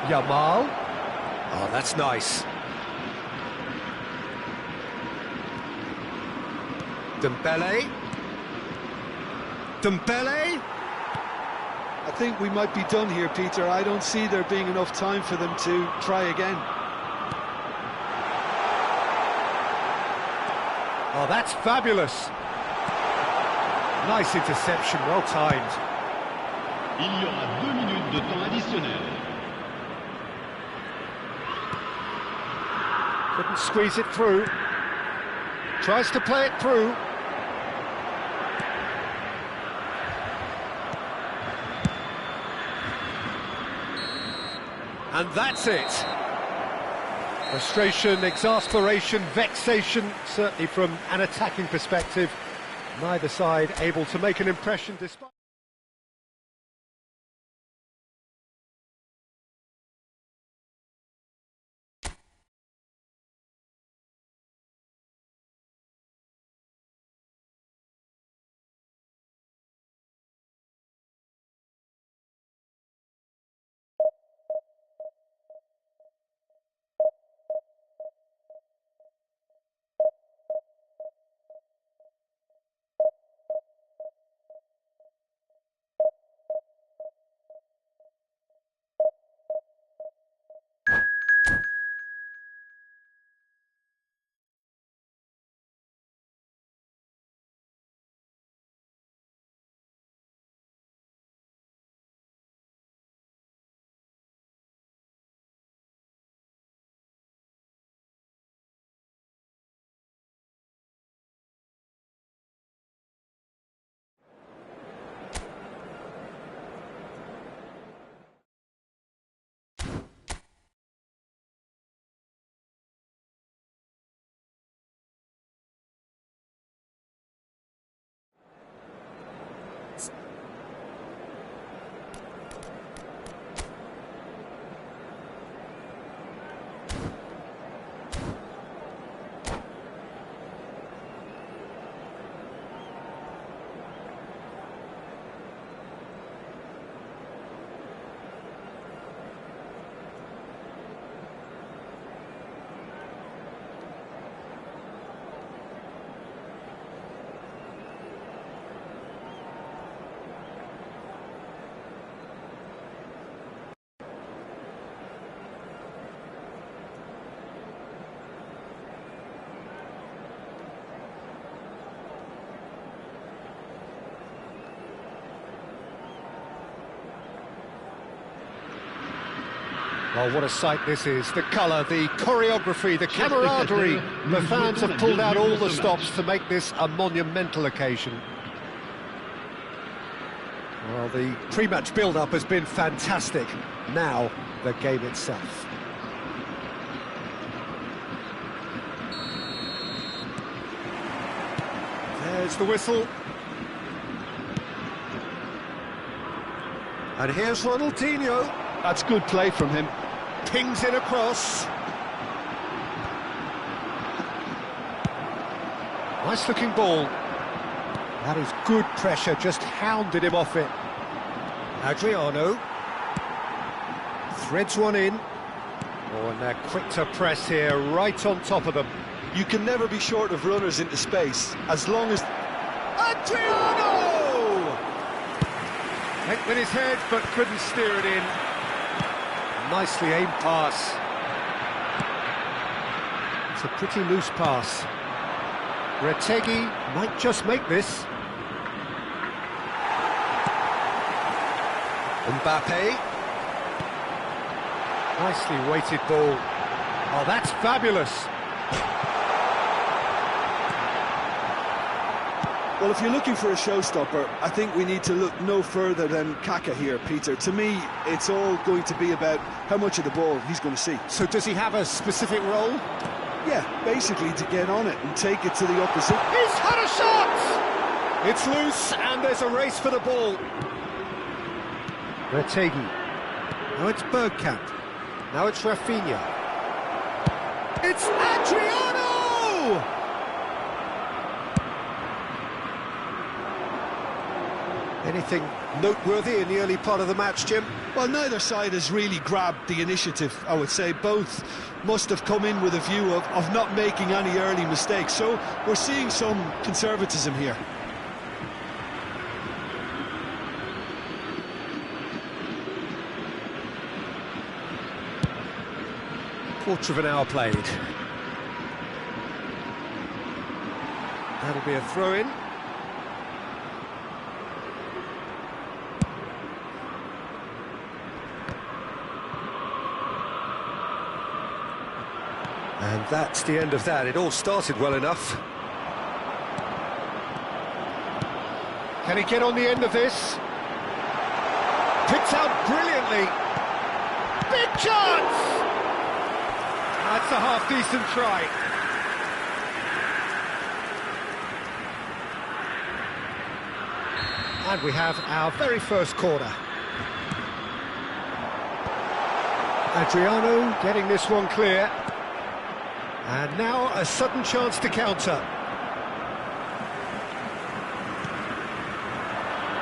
Yamal. Oh, that's nice. Dembele. Dembele. I think we might be done here, Peter. I don't see there being enough time for them to try again. Oh, that's fabulous. Nice interception, well timed. Il y aura 2 minutes de temps additionnel. Couldn't squeeze it through. Tries to play it through. And that's it. Frustration, exasperation, vexation, certainly from an attacking perspective. Neither side able to make an impression despite... Oh, what a sight this is. The colour, the choreography, the camaraderie. The fans have pulled out all the stops to make this a monumental occasion. Well, the pre-match build-up has been fantastic. Now, the game itself. There's the whistle. And here's Ronaldinho. That's good play from him. Pings it across. Nice looking ball. That is good pressure, just hounded him off it. Adriano. Threads one in. Oh, and they're quick to press here, right on top of them. You can never be short of runners into space, as long as... Adriano! Hit with his head, but couldn't steer it in. Nicely aimed pass. It's a pretty loose pass. Retegi might just make this. Mbappe. Nicely weighted ball. Oh, that's fabulous. Well, if you're looking for a showstopper, I think we need to look no further than Kaka here, Peter. To me, it's all going to be about how much of the ball he's going to see. So does he have a specific role? Yeah, basically to get on it and take it to the opposite. He's had a shot! It's loose, and there's a race for the ball. Retegi. Now it's Bergkamp. Now it's Rafinha. It's Adriano! Anything noteworthy in the early part of the match, Jim? Well, neither side has really grabbed the initiative, I would say. Both must have come in with a view of not making any early mistakes. So we're seeing some conservatism here. Quarter of an hour played. That'll be a throw-in. And that's the end of that. It all started well enough. Can he get on the end of this? Picks out brilliantly. Big chance! That's a half-decent try. And we have our very first corner. Adriano getting this one clear. And now a sudden chance to counter.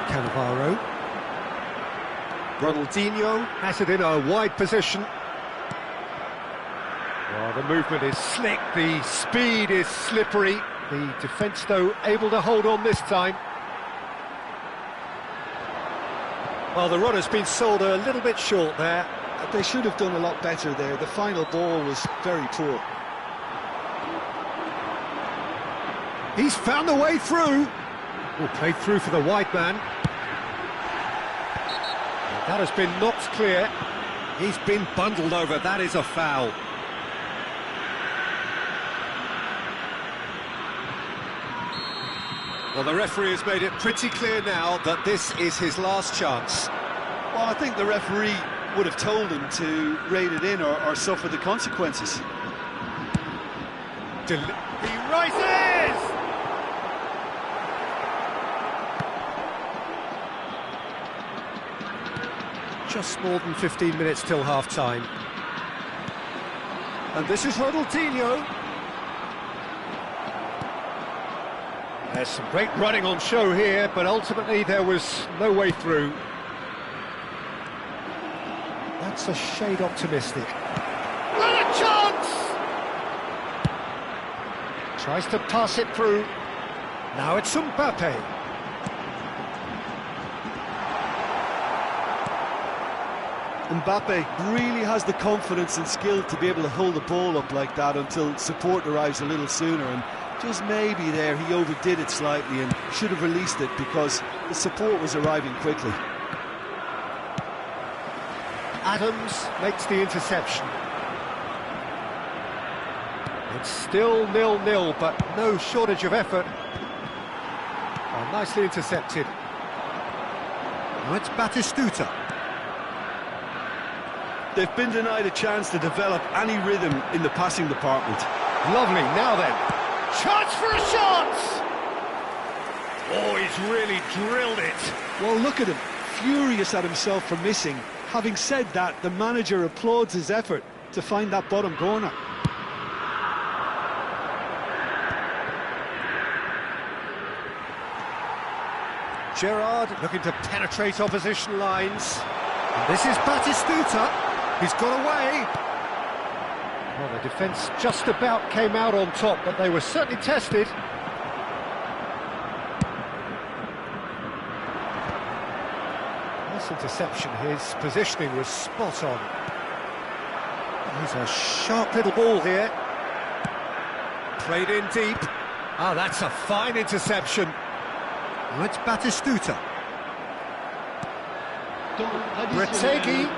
Cannavaro. Ronaldinho has it in a wide position. Well, the movement is slick, the speed is slippery. The defence, though, able to hold on this time. Well, the run has been sold a little bit short there. They should have done a lot better there. The final ball was very poor. He's found the way through. Oh, played through for the wide man. That has been knocked clear. He's been bundled over. That is a foul. Well, the referee has made it pretty clear now that this is his last chance. Well, I think the referee would have told him to rate it in or suffer the consequences. He rises! Just more than 15 minutes till half-time. And this is Ronaldinho. There's some great running on show here, but ultimately there was no way through. That's a shade optimistic. What a chance! Tries to pass it through. Now it's Mbappe. Mbappe really has the confidence and skill to be able to hold the ball up like that until support arrives a little sooner, and just maybe there he overdid it slightly and should have released it because the support was arriving quickly. Adams makes the interception. It's still 0-0, but no shortage of effort. Oh, nicely intercepted. Now it's Batistuta. They've been denied a chance to develop any rhythm in the passing department. Lovely, now then. Chance for a shot! Oh, he's really drilled it. Well, look at him, furious at himself for missing. Having said that, the manager applauds his effort to find that bottom corner. Gerrard looking to penetrate opposition lines. And this is Batistuta. He's got away. Well, the defence just about came out on top, but they were certainly tested. Nice interception. His positioning was spot on. He's a sharp little ball here. Played in deep. Ah, that's a fine interception. Now it's Batistuta. Retegi.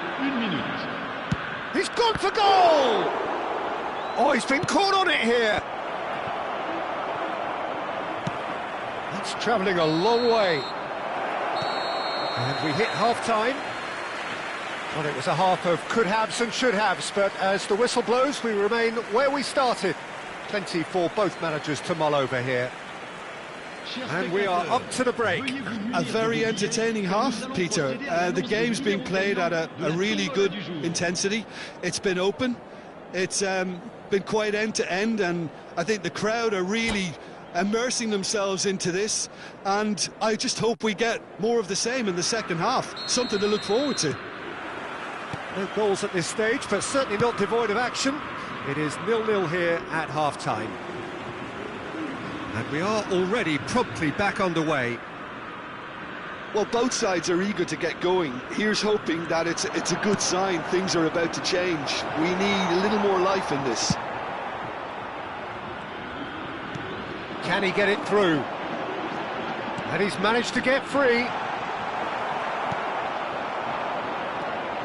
He's gone for goal! Oh, he's been caught on it here. It's travelling a long way. And we hit half-time. Well, it was a half of could-haves and should-haves, but as the whistle blows, we remain where we started. Plenty for both managers to mull over here. And we are up to the break. A very entertaining half, Peter. The game's been played at a really good intensity. It's been open. It's been quite end-to-end, and I think the crowd are really immersing themselves into this, and I just hope we get more of the same in the second half. Something to look forward to. No goals at this stage, but certainly not devoid of action. It is 0-0 here at half-time. And we are already promptly back underway. Well, both sides are eager to get going. Here's hoping that it's a good sign. Things are about to change. We need a little more life in this. Can he get it through? And he's managed to get free.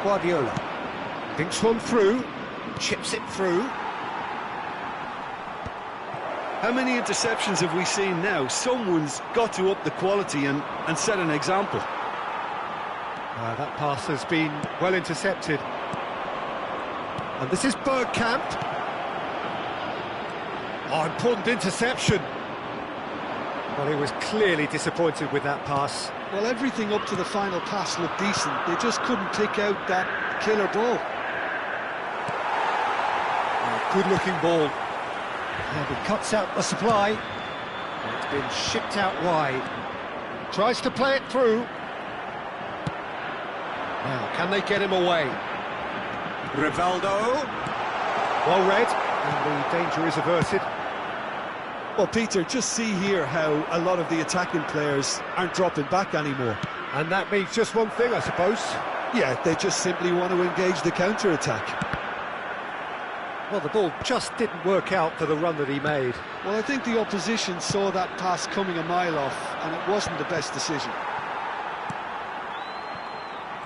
Guardiola thinks one through, chips it through. How many interceptions have we seen now? Someone's got to up the quality and set an example. That pass has been well intercepted. And this is Bergkamp. Oh, important interception. Well, he was clearly disappointed with that pass. Well, everything up to the final pass looked decent. They just couldn't pick out that killer ball. Good-looking ball. And he cuts out the supply. It's been shipped out wide. Tries to play it through. Now, can they get him away? Rivaldo. Well read, and the danger is averted. Well, Peter, just see here how a lot of the attacking players aren't dropping back anymore. And that means just one thing, I suppose. Yeah, they just simply want to engage the counter-attack. Well, the ball just didn't work out for the run that he made. Well, I think the opposition saw that pass coming a mile off, and it wasn't the best decision.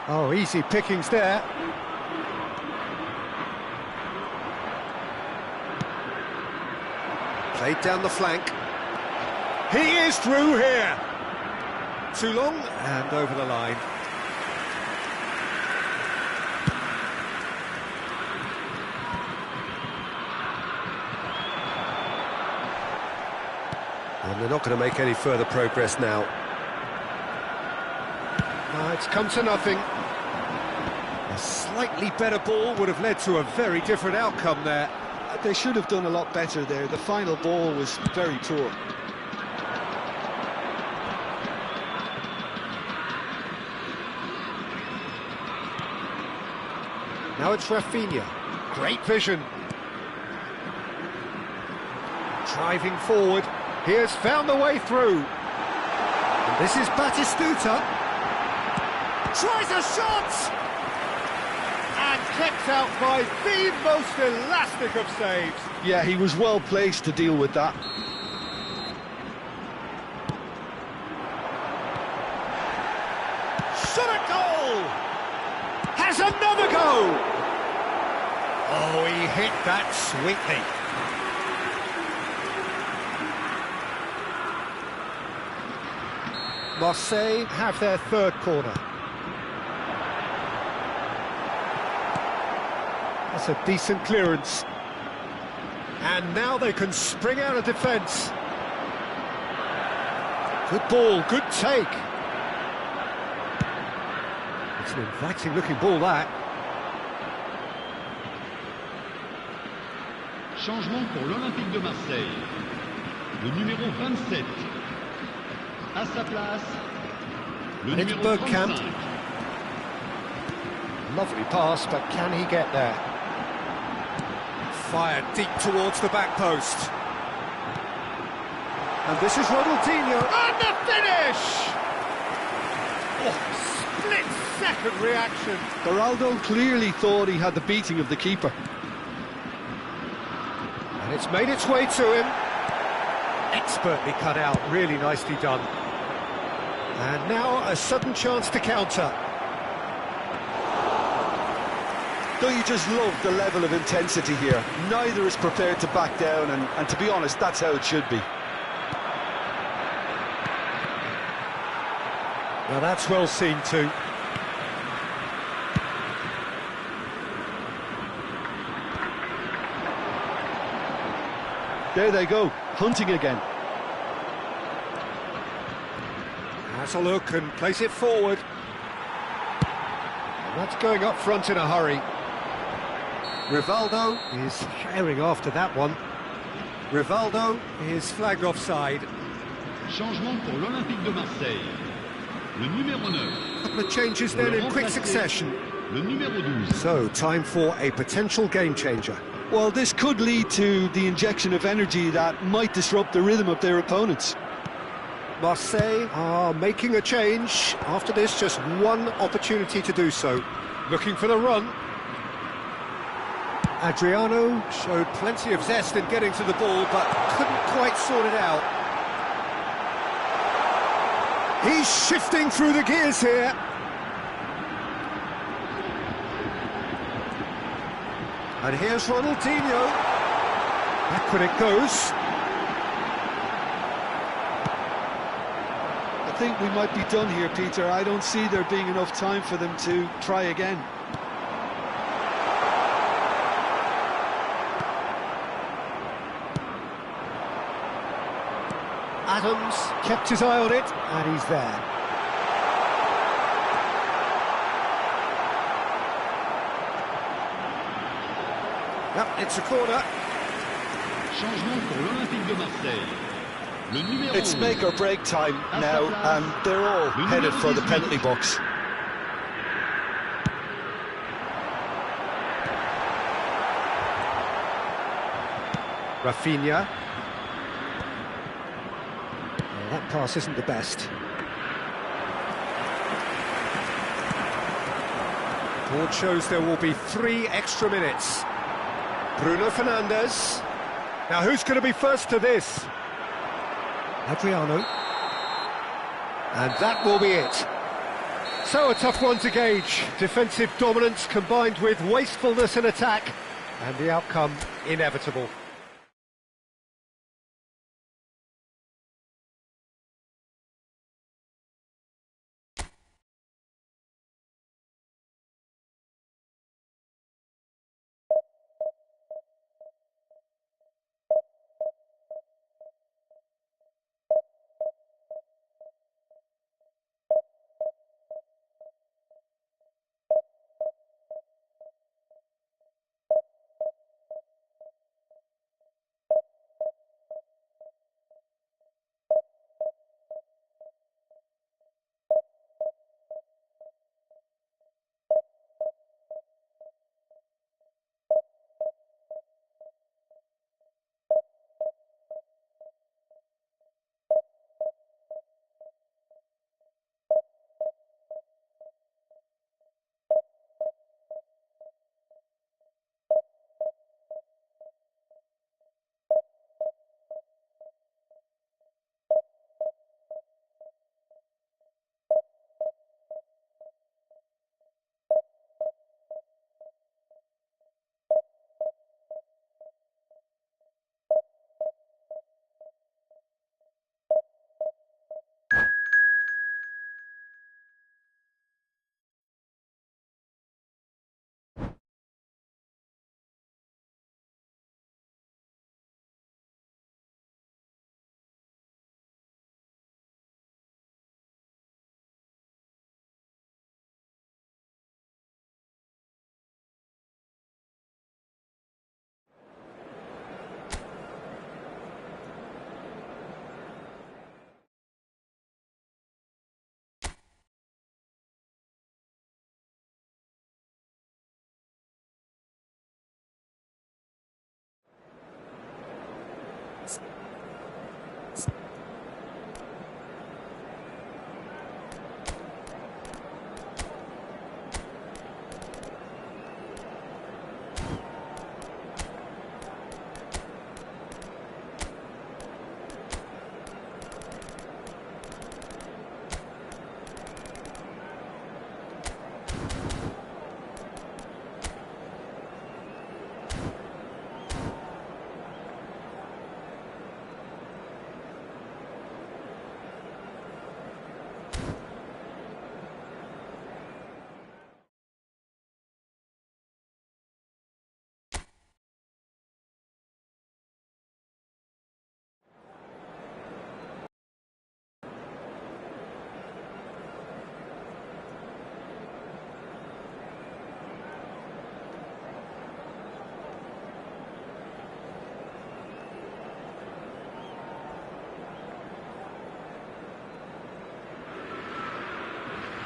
Oh, easy pickings there. Played down the flank. He is through here. Too long and over the line. And they're not going to make any further progress now. No, it's come to nothing. A slightly better ball would have led to a very different outcome there. They should have done a lot better there. The final ball was very poor. Now it's Rafinha. Great vision. Driving forward. He has found the way through. And this is Batistuta. Tries a shot! And kept out by the most elastic of saves. Yeah, he was well placed to deal with that. Shot a goal! Has another go! Oh, he hit that sweetly. Marseille have their third corner. That's a decent clearance. And now they can spring out of defence. Good ball, good take. It's an inviting looking ball, that. Changement pour l'Olympique de Marseille. Le numéro 27. À sa place, le And it's numéro Bergkamp. 35. Lovely pass, but can he get there? Fired deep towards the back post. And this is Ronaldinho. And the finish! Oh, split-second reaction. Beraldo clearly thought he had the beating of the keeper. And it's made its way to him. Expertly cut out, really nicely done. And now a sudden chance to counter. Don't you just love the level of intensity here? Neither is prepared to back down, and to be honest, that's how it should be. Now that's well seen too. There they go, hunting again. Has a look and place it forward. And that's going up front in a hurry. Rivaldo is carrying after that one. Rivaldo is flagged offside. Changement pour l'Olympique de Marseille. Le numéro 9. Couple of changes then in quick succession. Le numéro 12. So, time for a potential game changer. Well, this could lead to the injection of energy that might disrupt the rhythm of their opponents. Marseille are making a change. After this, just one opportunity to do so. Looking for the run. Adriano showed plenty of zest in getting to the ball, but couldn't quite sort it out. He's shifting through the gears here. And here's Ronaldinho. Back when it goes. I think we might be done here, Peter. I don't see there being enough time for them to try again. Adams kept his eye on it, and he's there. Yep, it's a corner. Changement pour l'Olympique de Marseille. Le numéro It's 11. make or break time now, and they're all headed for the penalty box. Rafinha. That pass isn't the best. Board shows there will be 3 extra minutes. Bruno Fernandes. Now who's going to be first to this? Adriano. And that will be it. So a tough one to gauge. Defensive dominance combined with wastefulness in attack, and the outcome inevitable.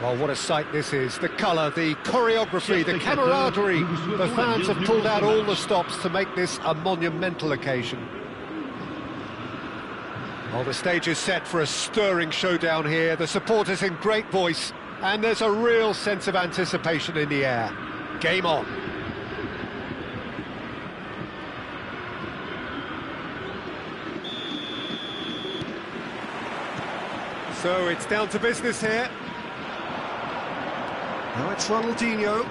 Well, what a sight this is. The colour, the choreography, the camaraderie. The fans have pulled out all the stops to make this a monumental occasion. Well, the stage is set for a stirring showdown here. The supporters in great voice, and there's a real sense of anticipation in the air. Game on. So it's down to business here. Now it's Ronaldinho.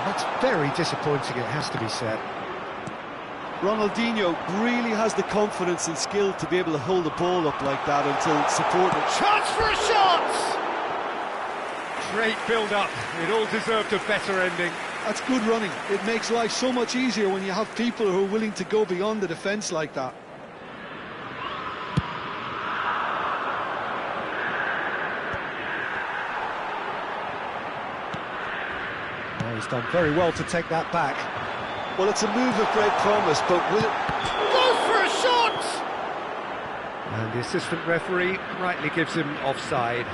That's very disappointing, it has to be said. Ronaldinho really has the confidence and skill to be able to hold the ball up like that until supported. Chance for a shot! Great build-up. It all deserved a better ending. That's good running. It makes life so much easier when you have people who are willing to go beyond the defence like that. Oh, he's done very well to take that back. Well, it's a move of great promise, but will it... Goes for a shot! And the assistant referee rightly gives him offside.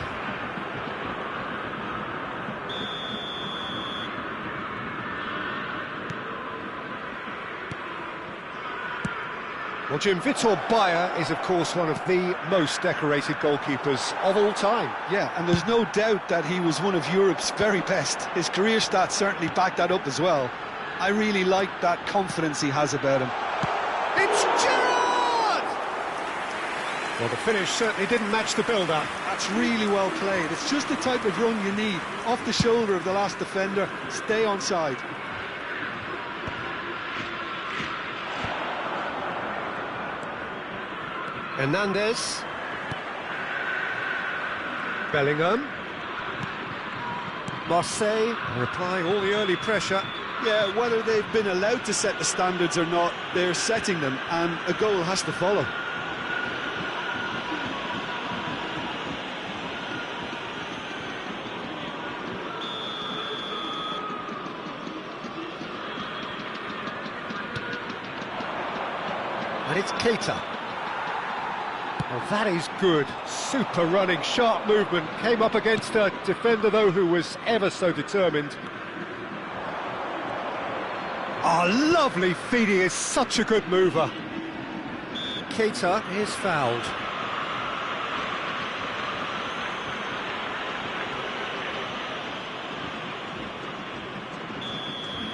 Well, Jim, Vitor Bayer is, of course, one of the most decorated goalkeepers of all time. Yeah, and there's no doubt that he was one of Europe's very best. His career stats certainly back that up as well. I really like that confidence he has about him. It's Gerrard! Well, the finish certainly didn't match the build-up. That's really well played. It's just the type of run you need. Off the shoulder of the last defender, stay onside. Hernandez. Bellingham. Marseille are applying all the early pressure. Yeah, whether they've been allowed to set the standards or not, they're setting them, and a goal has to follow. And it's Keita. Oh, that is good. Super running, sharp movement. Came up against a defender, though, who was ever so determined. Oh, lovely feed. He is such a good mover. Keita is fouled.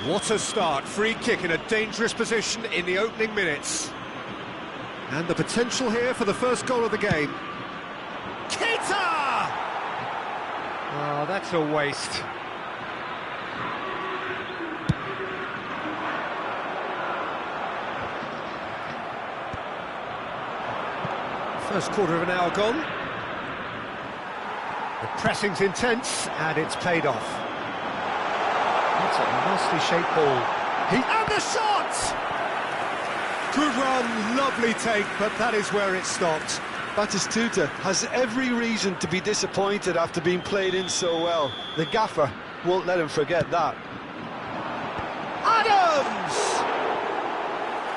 What a start. Free kick in a dangerous position in the opening minutes. And the potential here for the first goal of the game. Keita! Oh, that's a waste. First quarter of an hour gone. The pressing's intense, and it's paid off. That's a nicely shaped ball. And the shot! Good run, lovely take, but that is where it stopped. Batistuta has every reason to be disappointed after being played in so well. The gaffer won't let him forget that. Adams!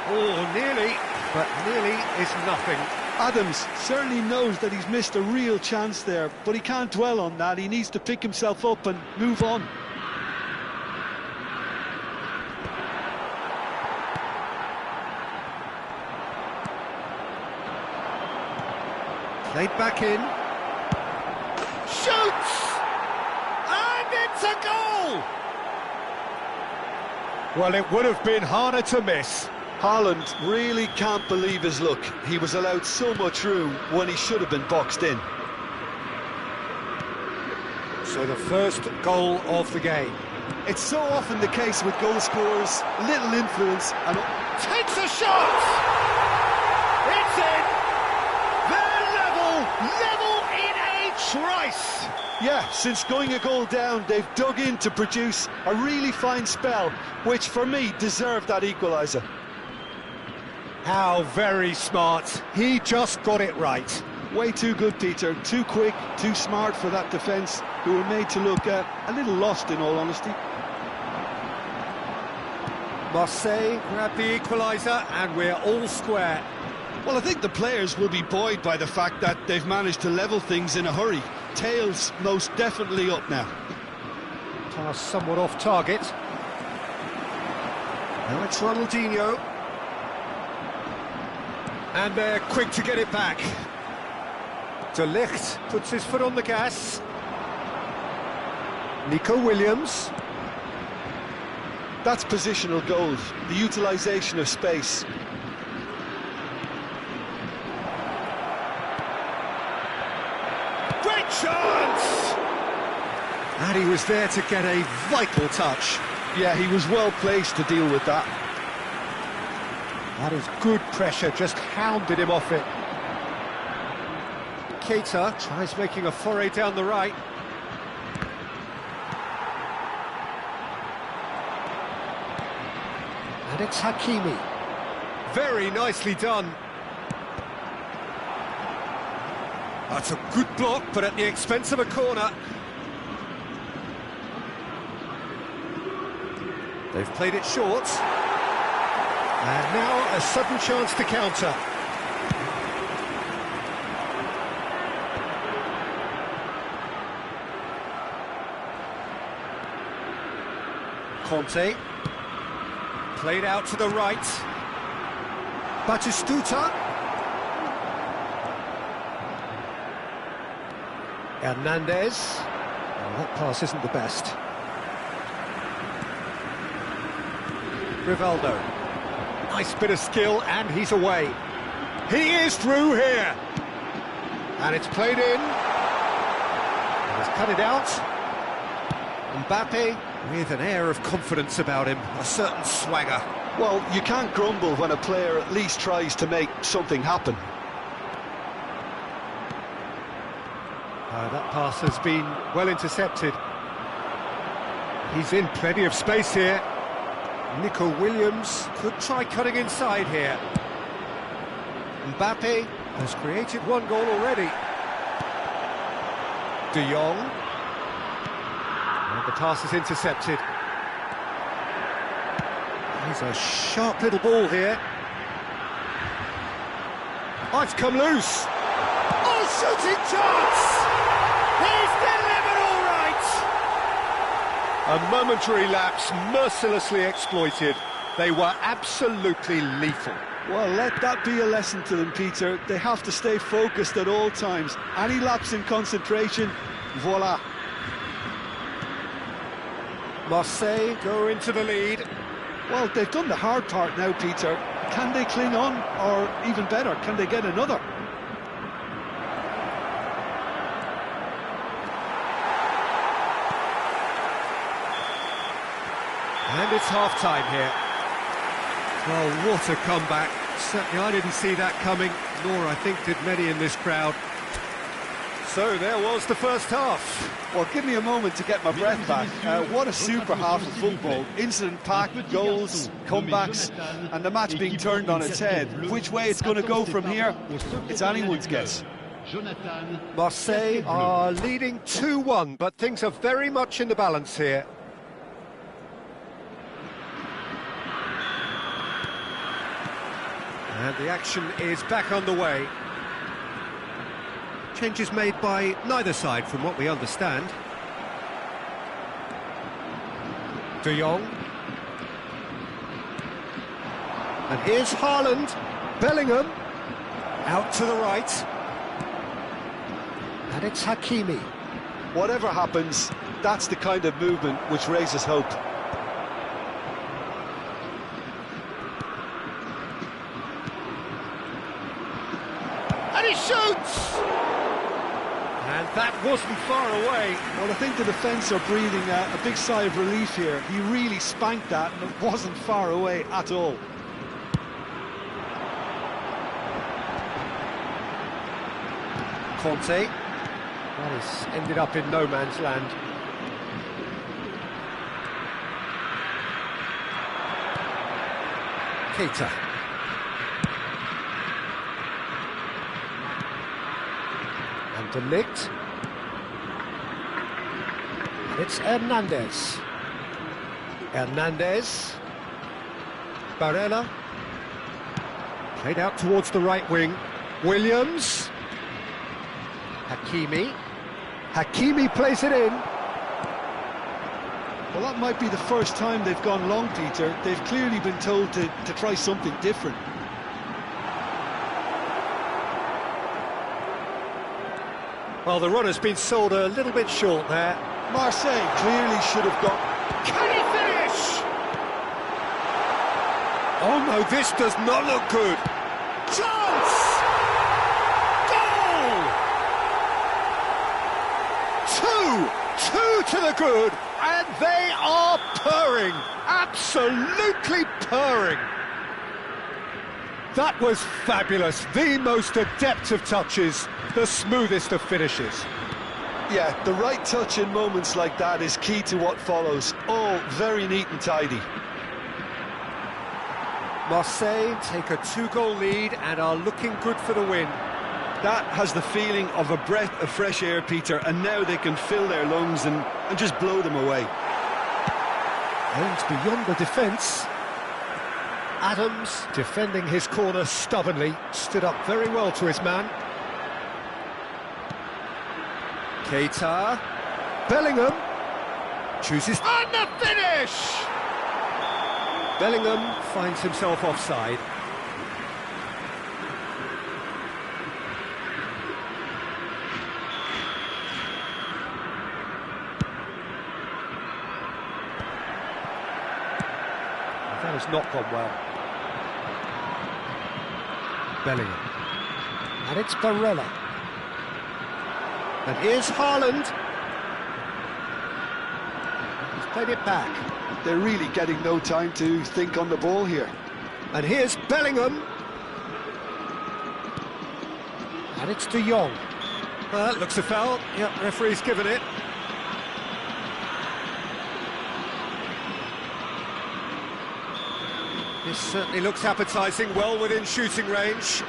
Oh, nearly, but nearly is nothing. Adams certainly knows that he's missed a real chance there, but he can't dwell on that. He needs to pick himself up and move on. Played back in. Shoots! And it's a goal! Well, it would have been harder to miss. Haaland really can't believe his luck. He was allowed so much room when he should have been boxed in. So the first goal of the game. It's so often the case with goal scorers, little influence and... Takes a shot! It's in! They're level in a trice! Yeah, since going a goal down, they've dug in to produce a really fine spell, which for me deserved that equaliser. How very smart. He just got it right. Way too good, Peter. Too quick, too smart for that defence, who were made to look a little lost, in all honesty. Marseille grab the equaliser, and we're all square. Well, I think the players will be buoyed by the fact that they've managed to level things in a hurry. Tails most definitely up now. Pass somewhat off target. Now it's Ronaldinho. And they're quick to get it back. De Ligt puts his foot on the gas. Nico Williams. That's positional goals, the utilisation of space. Great chance! And he was there to get a vital touch. Yeah, he was well placed to deal with that. That is good pressure, just hounded him off it. Keita tries making a foray down the right. And it's Hakimi. Very nicely done. That's a good block, but at the expense of a corner. They've played it short. And now a sudden chance to counter. Conte. Played out to the right. Batistuta. Hernandez. Oh, that pass isn't the best. Rivaldo. Nice bit of skill, and he's away. He is through here. And it's played in. And he's cut it out. Mbappe with an air of confidence about him, a certain swagger. Well, you can't grumble when a player at least tries to make something happen. That pass has been well intercepted. He's in plenty of space here. Nico Williams could try cutting inside here. Mbappe has created one goal already. De Jong. And the pass is intercepted. He's a sharp little ball here. Oh, it's come loose. Oh, shooting chance! He's delivered all right! A momentary lapse, mercilessly exploited. They were absolutely lethal. Well, let that be a lesson to them, Peter. They have to stay focused at all times. Any lapse in concentration, voila. Marseille go into the lead. Well, they've done the hard part now, Peter. Can they cling on, or even better, can they get another? And it's half-time here. Well, what a comeback. Certainly I didn't see that coming, nor I think did many in this crowd. So there was the first half. Well, give me a moment to get my breath back. What a super half of football. Incident-packed, goals, comebacks, and the match being turned on its head. Which way it's going to go from here, it's anyone's guess. Marseille are leading 2-1, but things are very much in the balance here. And the action is back underway. Changes made by neither side from what we understand. De Jong. And here's Haaland. Bellingham. Out to the right. And it's Hakimi. Whatever happens, that's the kind of movement which raises hope. And he shoots! And that wasn't far away. Well, I think the defence are breathing a big sigh of relief here. He really spanked that, and it wasn't far away at all. Conte. That has ended up in no man's land. Keita. And De Ligt. And it's Hernandez. Hernandez. Barella. Played out towards the right wing. Williams. Hakimi. Hakimi plays it in. Well, that might be the first time they've gone long, Peter. They've clearly been told to try something different. Well, the run has been sold a little bit short there. Marseille clearly should have got... Can he finish? Oh no, this does not look good. Chance! Goal! 2 to the good, and they are purring, absolutely purring. That was fabulous, the most adept of touches, the smoothest of finishes. Yeah, the right touch in moments like that is key to what follows. All very neat and tidy. Marseille take a 2-goal lead and are looking good for the win. That has the feeling of a breath of fresh air, Peter, and now they can fill their lungs and just blow them away. Aims beyond the defence. Adams, defending his corner stubbornly, stood up very well to his man. Keita. Bellingham chooses... And the finish! Bellingham finds himself offside. That has not gone well. Bellingham. And it's Barella. And here's Haaland. He's played it back. They're really getting no time to think on the ball here. And here's Bellingham. And it's De Jong. That looks a foul. Yep, referee's given it. This certainly looks appetising, well within shooting range.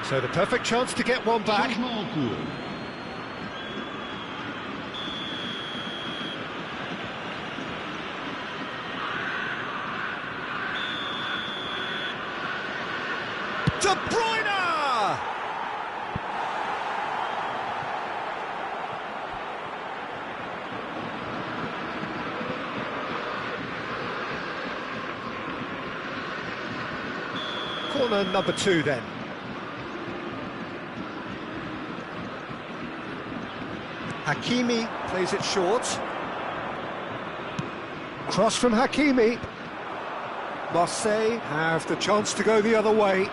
So the perfect chance to get one back. Changement en cours. De Bruyne! Corner number 2 then. Hakimi plays it short. Cross from Hakimi. Marseille have the chance to go the other way.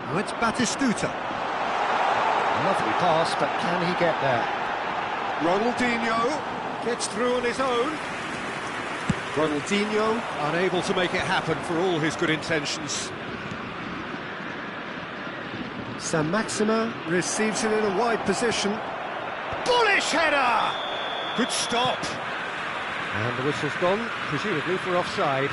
Now it's Batistuta. Lovely pass, but can he get there? Ronaldinho gets through on his own. Ronaldinho unable to make it happen for all his good intentions. Saint-Maximin receives it in a wide position. Bullish header! Good stop. And the whistle's gone, presumably for offside.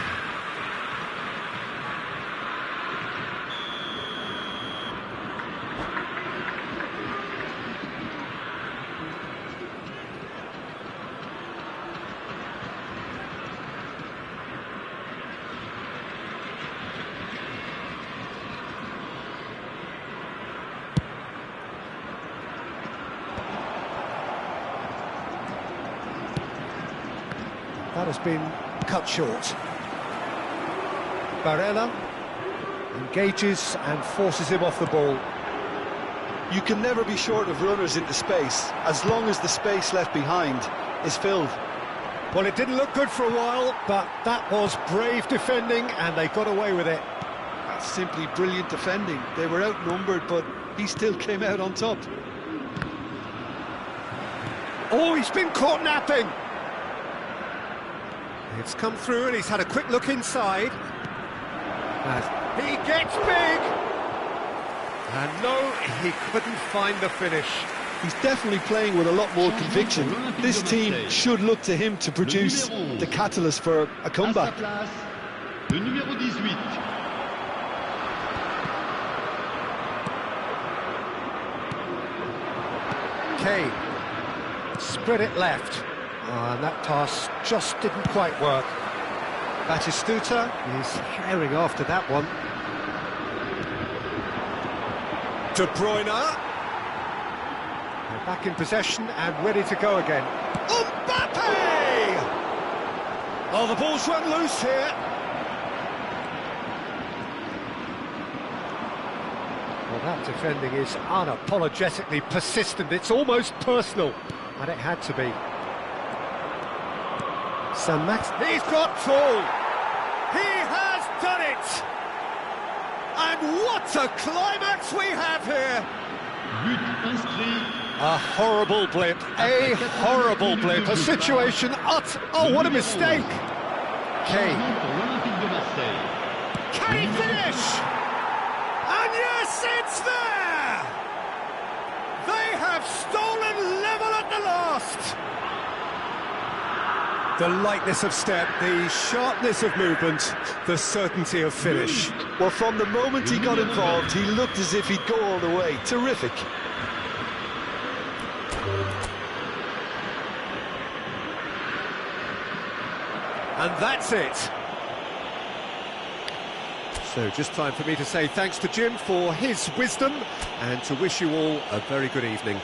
That has been cut short. Barella engages and forces him off the ball. You can never be short of runners into space, as long as the space left behind is filled. Well, it didn't look good for a while, but that was brave defending, and they got away with it. That's simply brilliant defending. They were outnumbered, but he still came out on top. Oh, he's been caught napping. It's come through and he's had a quick look inside. As he gets big. And no, he couldn't find the finish. He's definitely playing with a lot more conviction. This team should look to him to produce the catalyst for a comeback. Le numéro 18. Kane. Spread it left. And that pass just didn't quite work. Batistuta is herring after that one. De Bruyne. They're back in possession and ready to go again. Mbappe! Oh, the ball's run loose here. Well, that defending is unapologetically persistent. It's almost personal, and it had to be. San Max, he's got full. He has done it. And what a climax we have here. But inscrit. A horrible blip, a horrible blip, a situation oh, what a mistake. Kane. Can he finish? And yes, it's there. They have stolen level at the last. The lightness of step, the sharpness of movement, the certainty of finish. Well, from the moment he got involved, he looked as if he'd go all the way. Terrific. And that's it. So just time for me to say thanks to Jim for his wisdom and to wish you all a very good evening.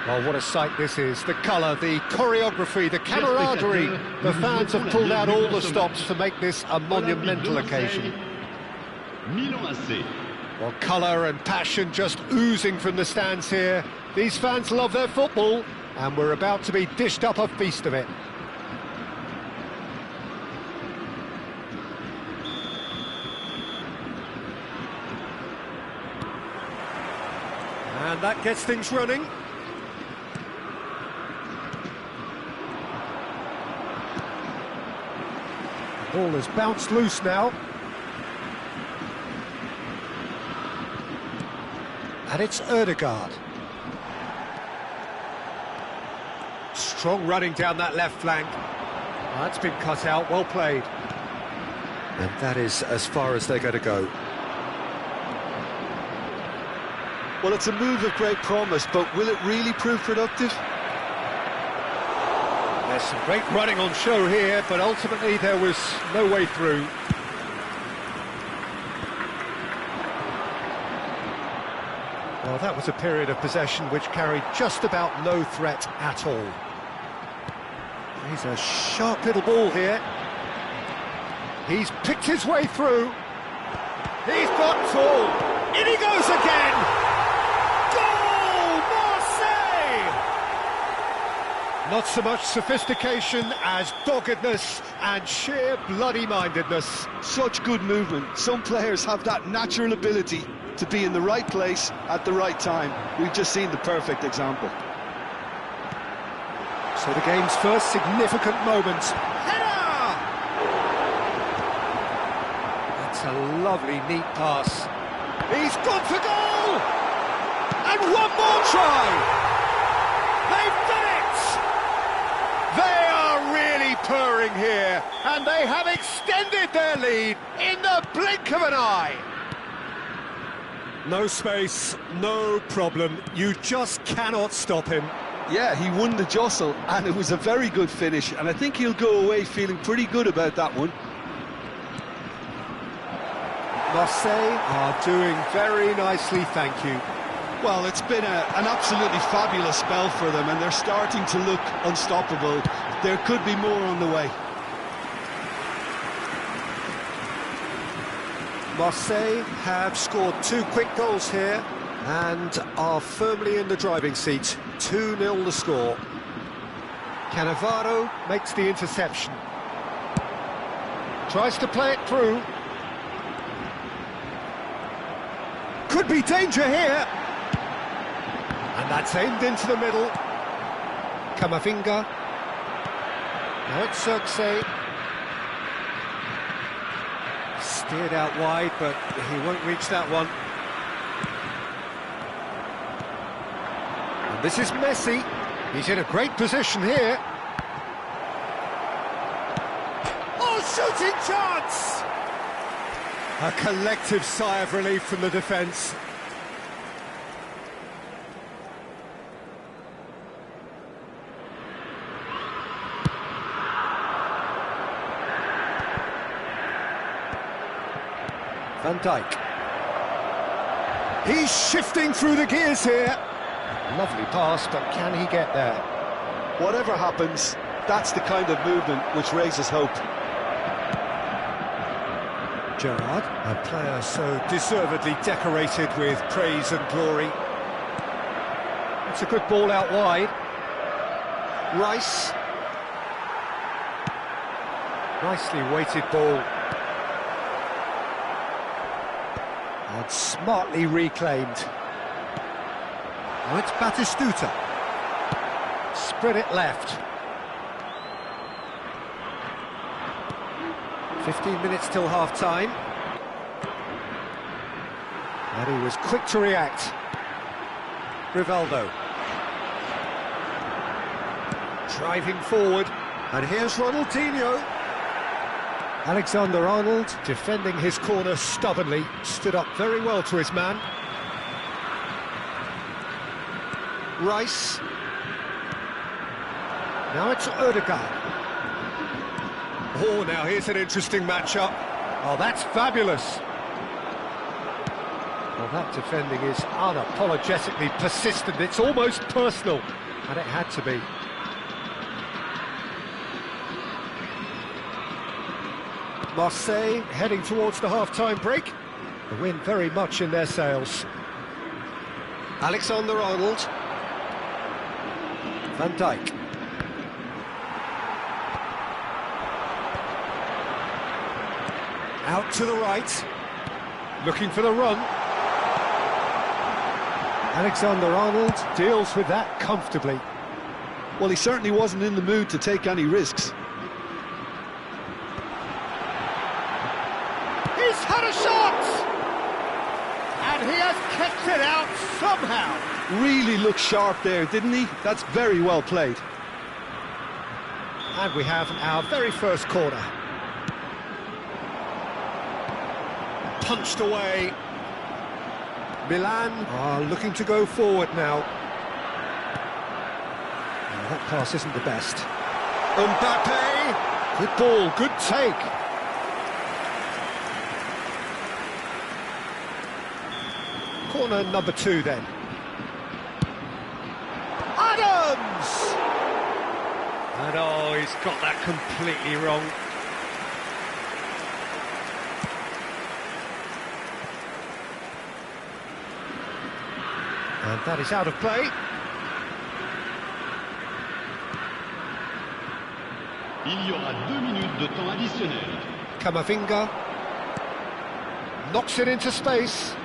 Oh, what a sight this is. The colour, the choreography, the camaraderie. The fans have pulled out all the stops to make this a monumental occasion. Well, colour and passion just oozing from the stands here. These fans love their football, and we're about to be dished up a feast of it. And that gets things running. The ball has bounced loose now. And it's Ødegaard. Strong running down that left flank. That's been cut out, well played. And that is as far as they're going to go. Well, it's a move of great promise, but will it really prove productive? There's some great running on show here, but ultimately there was no way through. Well, that was a period of possession which carried just about no threat at all. He's a sharp little ball here. He's picked his way through. He's got tall. In he goes again! Goal! Marseille! Not so much sophistication as doggedness and sheer bloody-mindedness. Such good movement. Some players have that natural ability to be in the right place at the right time. We've just seen the perfect example. So the game's first significant moment. Header! That's a lovely, neat pass. He's gone for goal! And one more try! They've done it! They are really purring here, and they have extended their lead in the blink of an eye. No space, no problem. You just cannot stop him. Yeah, he won the jostle, and it was a very good finish, and I think he'll go away feeling pretty good about that one. Marseille are doing very nicely, thank you. Well, it's been an absolutely fabulous spell for them, and they're starting to look unstoppable. There could be more on the way. Marseille have scored 2 quick goals here and are firmly in the driving seat. 2-0 the score. Cannavaro makes the interception. Tries to play it through. Could be danger here. And that's aimed into the middle. Camavinga. Now it's Circe. Steered out wide, but he won't reach that one. And this is Messi. He's in a great position here. Oh, shooting chance! A collective sigh of relief from the defence. Van Dijk. He's shifting through the gears here. Lovely pass, but can he get there? Whatever happens, that's the kind of movement which raises hope. Gerrard, a player so deservedly decorated with praise and glory. It's a good ball out wide. Rice. Nicely weighted ball. And smartly reclaimed. Now it's Batistuta. Spread it left. 15 minutes till half-time. And he was quick to react. Rivaldo. Driving forward. And here's Ronaldinho. Alexander-Arnold, defending his corner stubbornly, stood up very well to his man. Rice. Now it's Ødegaard. Oh, now here's an interesting matchup. Oh, that's fabulous. Well, that defending is unapologetically persistent. It's almost personal, and it had to be. Marseille heading towards the half-time break. The win very much in their sails. Alexander-Arnold. Van Dijk. Out to the right. Looking for the run. Alexander-Arnold deals with that comfortably. Well, he certainly wasn't in the mood to take any risks. He's had a shot! And he has kept it out somehow. Really looked sharp there, didn't he? That's very well played. And we have our very first corner. Punched away. Milan are looking to go forward now. Oh, that pass isn't the best. Mbappe! Good ball, good take. Corner number 2 then. Adams! And oh, he's got that completely wrong. And that is out of play. Il y aura 2 minutes de temps additionnel. Camavinga knocks it into space.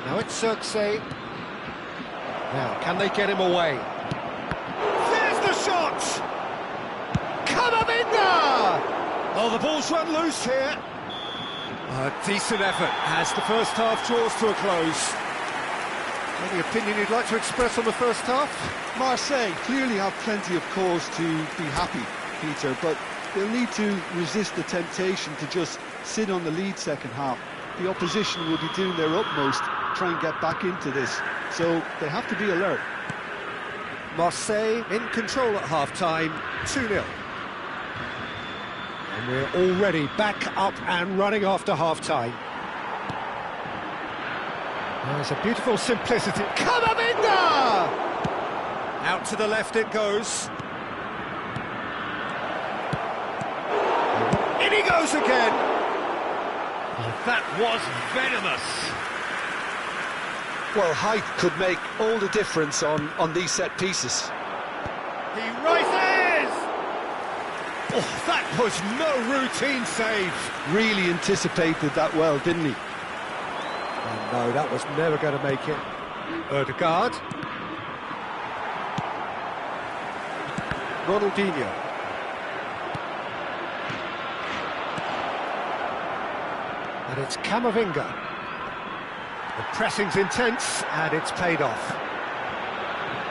Now it's Xerxes. Now, can they get him away? There's the shot! Camavinga! Oh, the ball's run loose here. A decent effort as the first half draws to a close. Any opinion you'd like to express on the first half? Marseille clearly have plenty of cause to be happy, Peter, but they'll need to resist the temptation to just sit on the lead second half. The opposition will be doing their utmost to try and get back into this, so they have to be alert. Marseille in control at half-time, 2-0. And we're already back up and running after half-time. There's a beautiful simplicity. Camavinga! Out to the left it goes. In he goes again. Oh, that was venomous. Well, height could make all the difference on these set pieces. He rises! Oh, that was no routine save. Really anticipated that well, didn't he? Oh, no, that was never going to make it. Odegaard. Ronaldinho. And it's Camavinga. The pressing's intense, and it's paid off.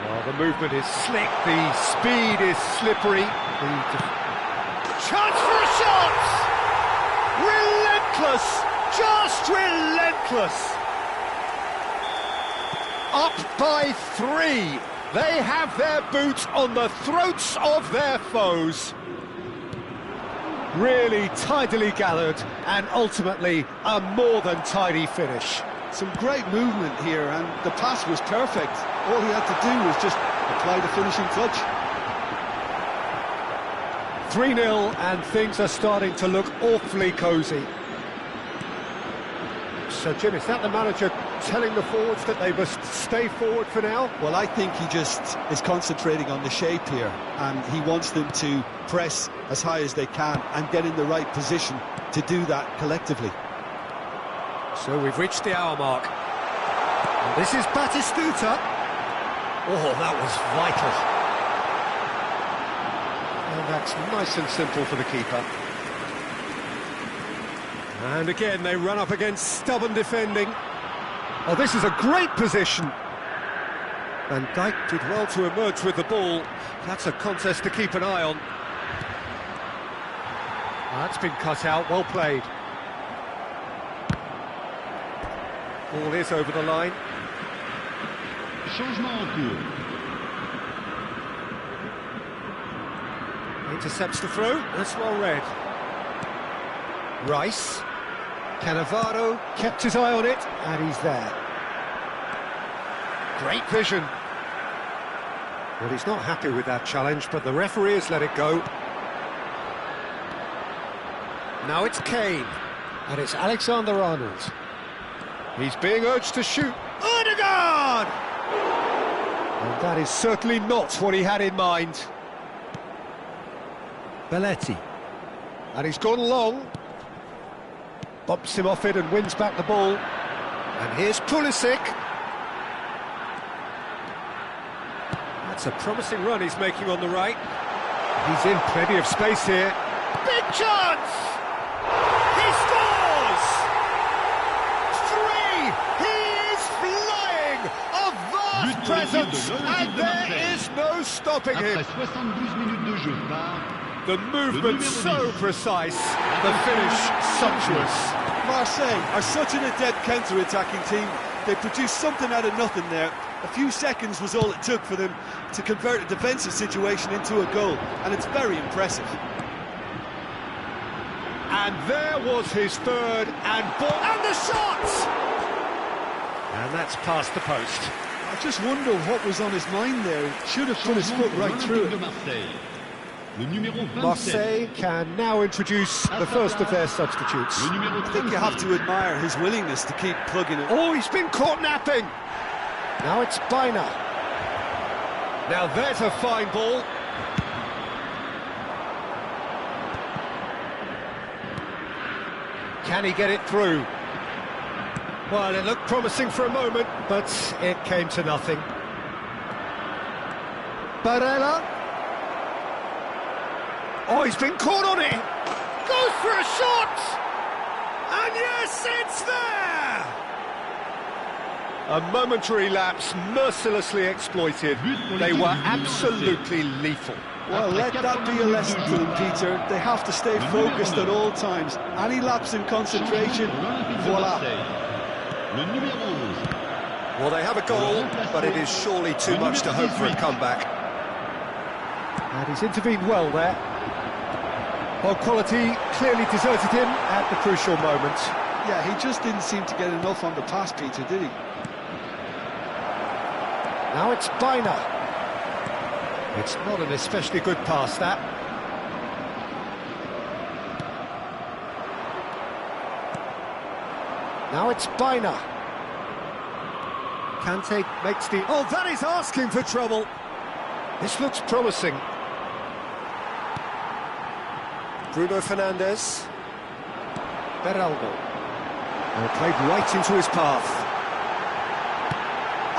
Well, the movement is slick, the speed is slippery. Chance for a shot! Relentless! Just relentless! Up by 3. They have their boots on the throats of their foes. Really tidily gathered, and ultimately a more than tidy finish. Some great movement here, and the pass was perfect. All he had to do was just apply the finishing touch. 3-0, and things are starting to look awfully cosy. So, Jim, is that the manager telling the forwards that they must stay forward for now? Well, I think he just is concentrating on the shape here, and he wants them to press as high as they can and get in the right position to do that collectively. So we've reached the hour mark. And this is Batistuta. Oh, that was vital. And that's nice and simple for the keeper. And again, they run up against stubborn defending. Oh, this is a great position. Van Dijk did well to emerge with the ball. That's a contest to keep an eye on. That's been cut out, well played. Ball is over the line. Changement en cours. Intercepts the throw, that's well read. Rice. Cannavaro kept his eye on it, and he's there. Great vision. Well, he's not happy with that challenge, but the referee has let it go. Now it's Kane, and it's Alexander-Arnold. He's being urged to shoot. Odegaard! And that is certainly not what he had in mind. Belletti. And he's gone long. Bumps him off it and wins back the ball. And here's Pulisic. That's a promising run he's making on the right. He's in plenty of space here. Big chance! He scores! 3! He is flying! A vast presence! And there is no stopping him! Après 72 minutes de jeu par The movement so precise, the finish sumptuous. Marseille are such an adept counter-attacking team. They produced something out of nothing there. A few seconds was all it took for them to convert a defensive situation into a goal, and it's very impressive. And there was his third, and the shot! And that's past the post. I just wonder what was on his mind there. He should have put his foot right through it. Marseille can now introduce the first of their substitutes. I think you have to admire his willingness to keep plugging it. Oh, he's been caught napping! Now it's Biner. Now there's a fine ball. Can he get it through? Well, it looked promising for a moment, but it came to nothing. Barella. Oh, he's been caught on it! Goes for a shot! And yes, it's there! A momentary lapse, mercilessly exploited. They were absolutely lethal. Well, let that be a lesson to them, Peter. They have to stay focused at all times. Any lapse in concentration, voila. Well, they have a goal, but it is surely too much to hope for a comeback. And he's intervened well there. Well, quality clearly deserted him at the crucial moment. Yeah, he just didn't seem to get enough on the pass, Peter, did he? Now it's Biner. It's not an especially good pass, that. Now it's Biner. Kante makes the... Oh, that is asking for trouble. This looks promising. Bruno Fernandes. Beraldo. And played right into his path.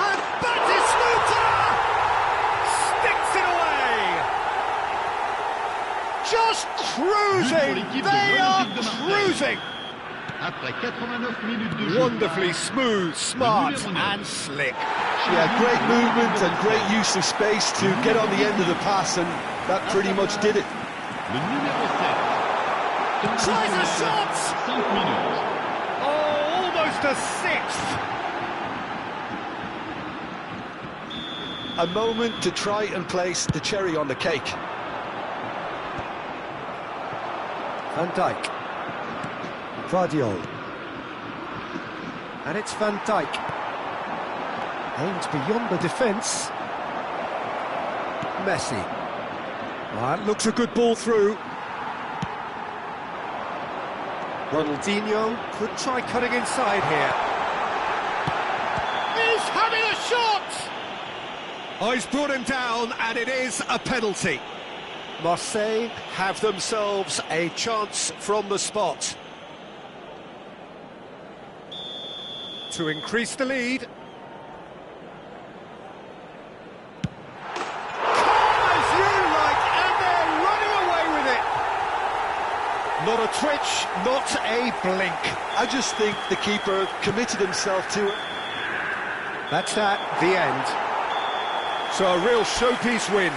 And Batistuta! Sticks it away! Just cruising! They are cruising! Wonderfully smooth, smart and slick. Yeah, great movement and great use of space to get on the end of the pass, and that pretty much did it. Tries a shot! Oh, almost a sixth! A moment to try and place the cherry on the cake. Van Dijk. Guardiol. And it's Van Dijk. Aimed beyond the defence. Messi. That looks a good ball through. Ronaldinho could try cutting inside here. He's having a shot! Oh, he's brought him down, and it is a penalty. Marseille have themselves a chance from the spot to increase the lead. Not a twitch, not a blink. I just think the keeper committed himself to it. That's at the end. So a real showpiece win.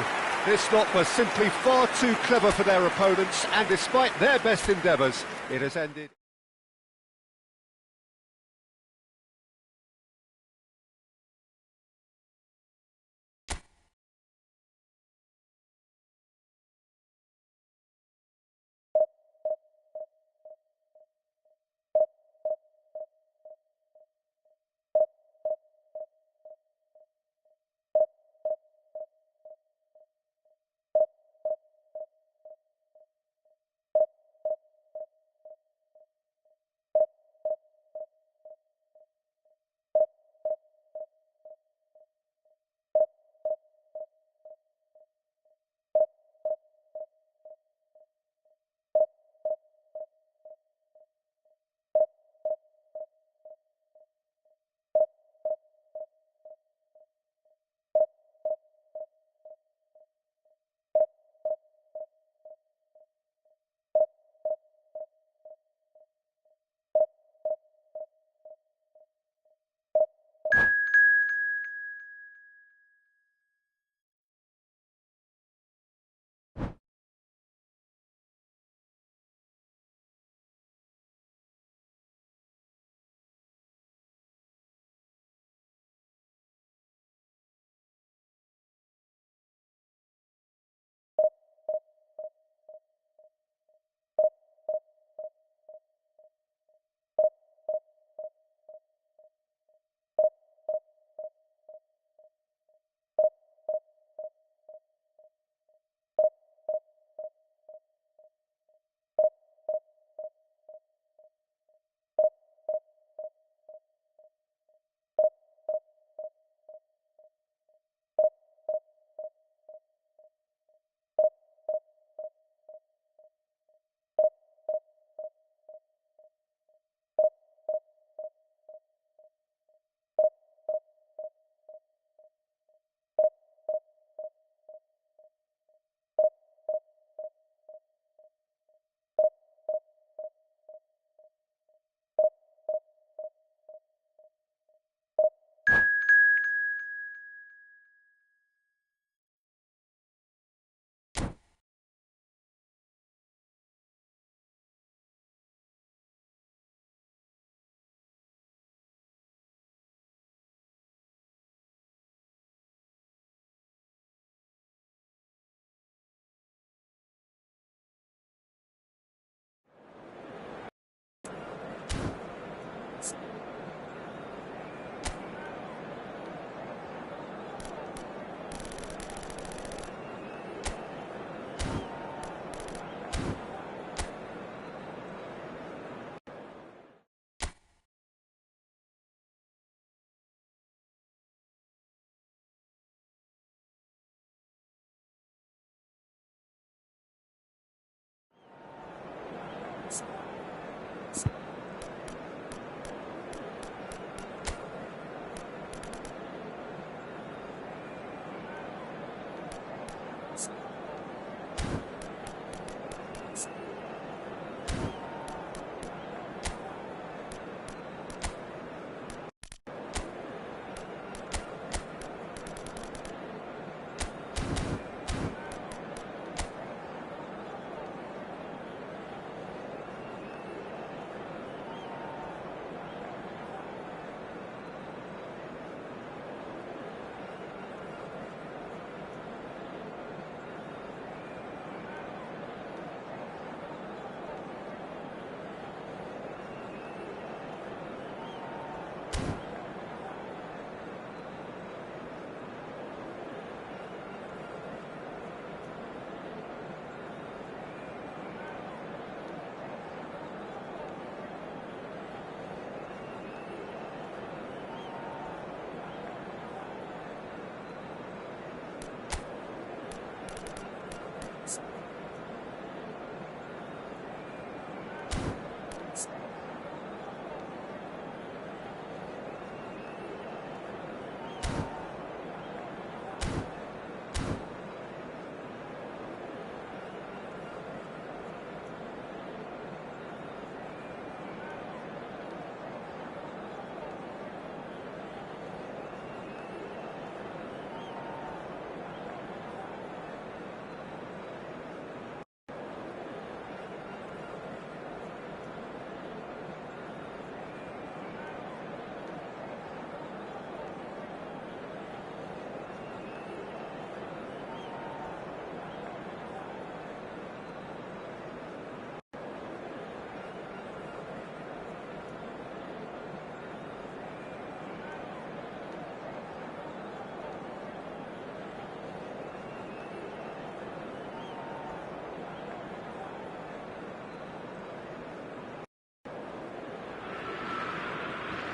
This lot was simply far too clever for their opponents, and despite their best endeavours, it has ended...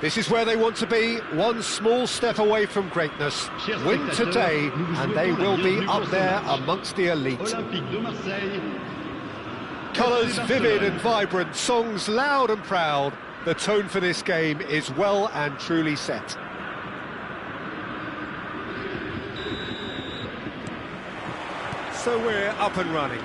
This is where they want to be, one small step away from greatness. Win today, and they will be up there amongst the elite. Olympique de Marseille. Colours vivid and vibrant, songs loud and proud. The tone for this game is well and truly set. So we're up and running.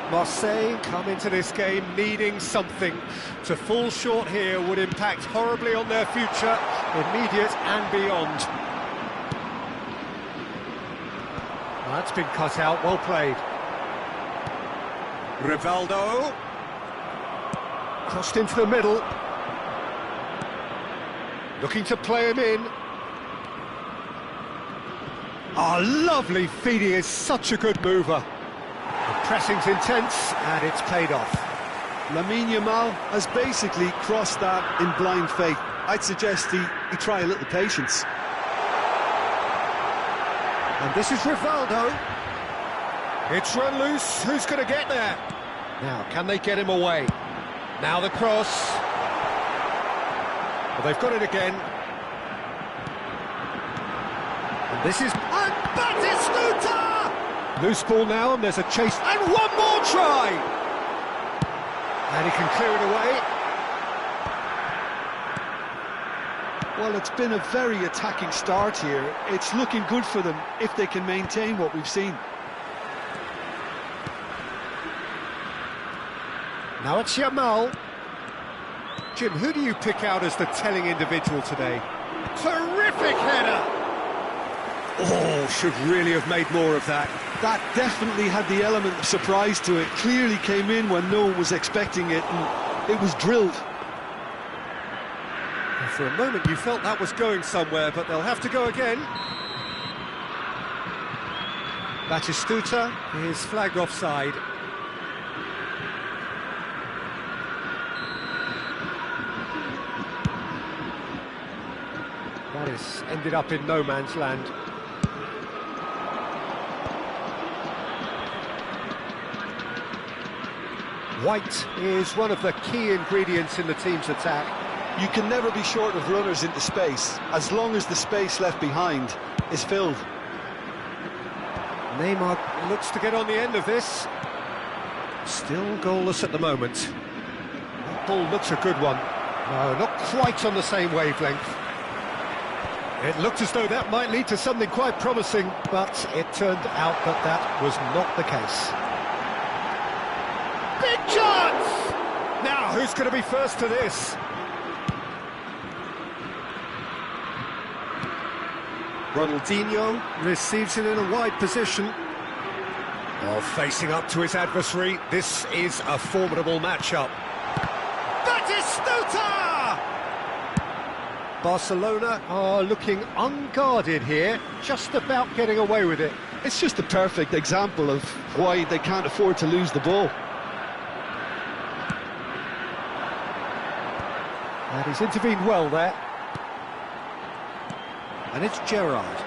Marseille come into this game needing something. To fall short here would impact horribly on their future, immediate and beyond. That's been cut out, well played. Rivaldo. Crossed into the middle. Looking to play him in. Oh, lovely feed, he is such a good mover. The pressing's intense, and it's paid off. Lamine Yamal has basically crossed that in blind faith. I'd suggest he try a little patience. And this is Rivaldo. It's run loose, who's going to get there? Now, can they get him away? Now the cross. Well, they've got it again. And this is... And Batistuta! Loose ball now, and there's a chase. And one more try! And he can clear it away. Well, it's been a very attacking start here. It's looking good for them if they can maintain what we've seen. Now it's Yamal. Jim, who do you pick out as the telling individual today? Terrific header! Oh, should really have made more of that. That definitely had the element of surprise to it. Clearly came in when no one was expecting it, and it was drilled. And for a moment you felt that was going somewhere, but they'll have to go again. Batistuta is flagged offside. That is ended up in no man's land. White is one of the key ingredients in the team's attack. You can never be short of runners into space, as long as the space left behind is filled. Neymar looks to get on the end of this. Still goalless at the moment. That ball looks a good one. No, not quite on the same wavelength. It looked as though that might lead to something quite promising, but it turned out that that was not the case. Big chance! Now, who's going to be first to this? Ronaldinho receives it in a wide position. While facing up to his adversary, this is a formidable matchup. Batistuta! Barcelona are looking unguarded here, just about getting away with it. It's just a perfect example of why they can't afford to lose the ball. And he's intervened well there. And it's Gerrard.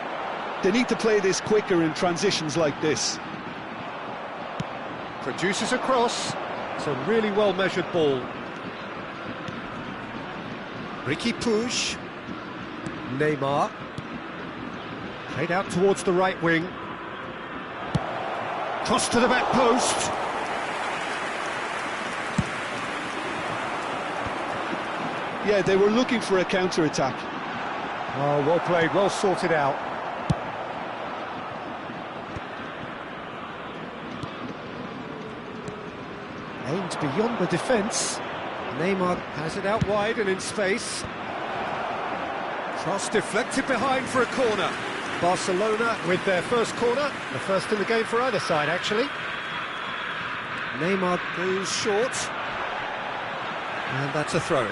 They need to play this quicker in transitions like this. Produces a cross. It's a really well-measured ball. Ricky Puig. Neymar. Played out towards the right wing. Cross to the back post. Yeah, they were looking for a counter-attack. Oh, well played, well sorted out. Aimed beyond the defence. Neymar has it out wide and in space. Cross deflected behind for a corner. Barcelona with their first corner, the first in the game for either side, actually. Neymar goes short. And that's a throw-in.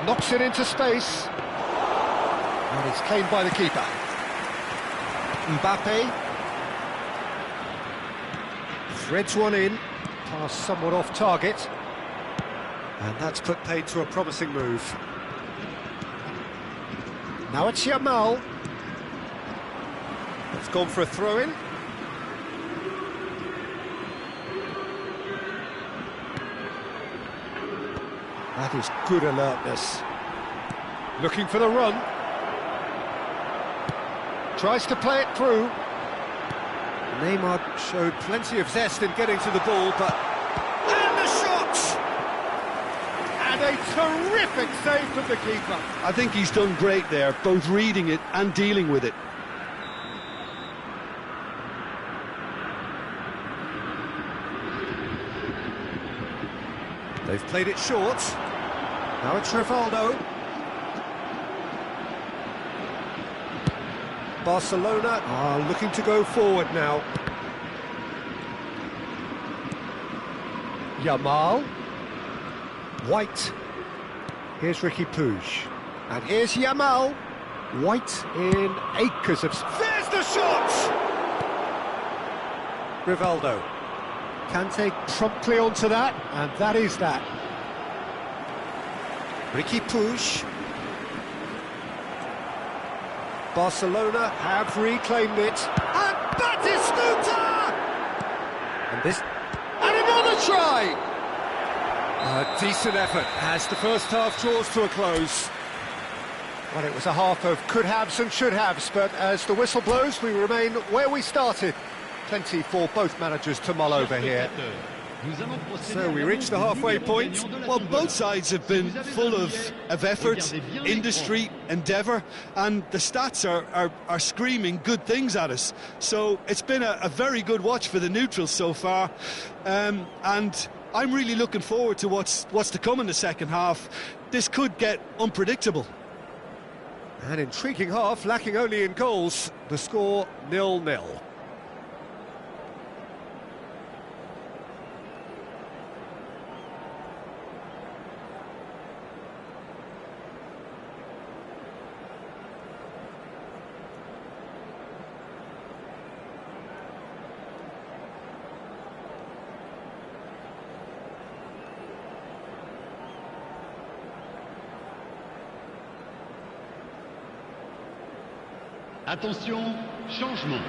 Knocks it into space. And it's claimed by the keeper. Mbappe. Threads one in. Pass somewhat off target. And that's put paid to a promising move. Now it's Yamal. It's gone for a throw-in. That is good alertness. Looking for the run. Tries to play it through. Neymar showed plenty of zest in getting to the ball, but... And the shot! And a terrific save from the keeper. I think he's done great there, both reading it and dealing with it. They've played it short. Now it's Rivaldo. Barcelona are looking to go forward now. Yamal. White. Here's Ricky Puig. And here's Yamal. White in acres of... There's the shot! Rivaldo. Kante promptly onto that, and that is that. Ricky Puig. Barcelona have reclaimed it. And Batistuta! And this... And another try! A decent effort as the first half draws to a close. Well, it was a half of could-haves and should-haves, but as the whistle blows, we remain where we started. Plenty for both managers to mull over here. So we reach the halfway point. Well, both sides have been full of effort, industry, endeavour, and the stats are screaming good things at us. So it's been a very good watch for the neutrals so far, and I'm really looking forward to what's to come in the second half. This could get unpredictable. An intriguing half, lacking only in goals. The score 0-0. Attention, changement.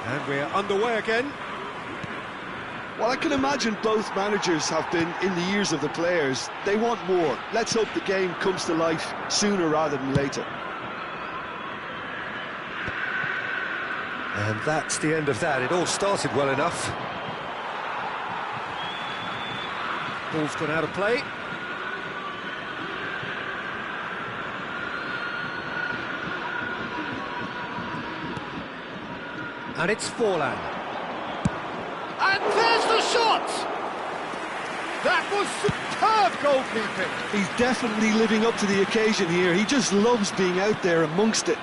And we're underway again. Well, I can imagine both managers have been in the ears of the players. They want more. Let's hope the game comes to life sooner rather than later. And that's the end of that. It all started well enough. Ball's gone out of play. And it's Forlan. And there's the shot! That was superb goalkeeping. He's definitely living up to the occasion here. He just loves being out there amongst it.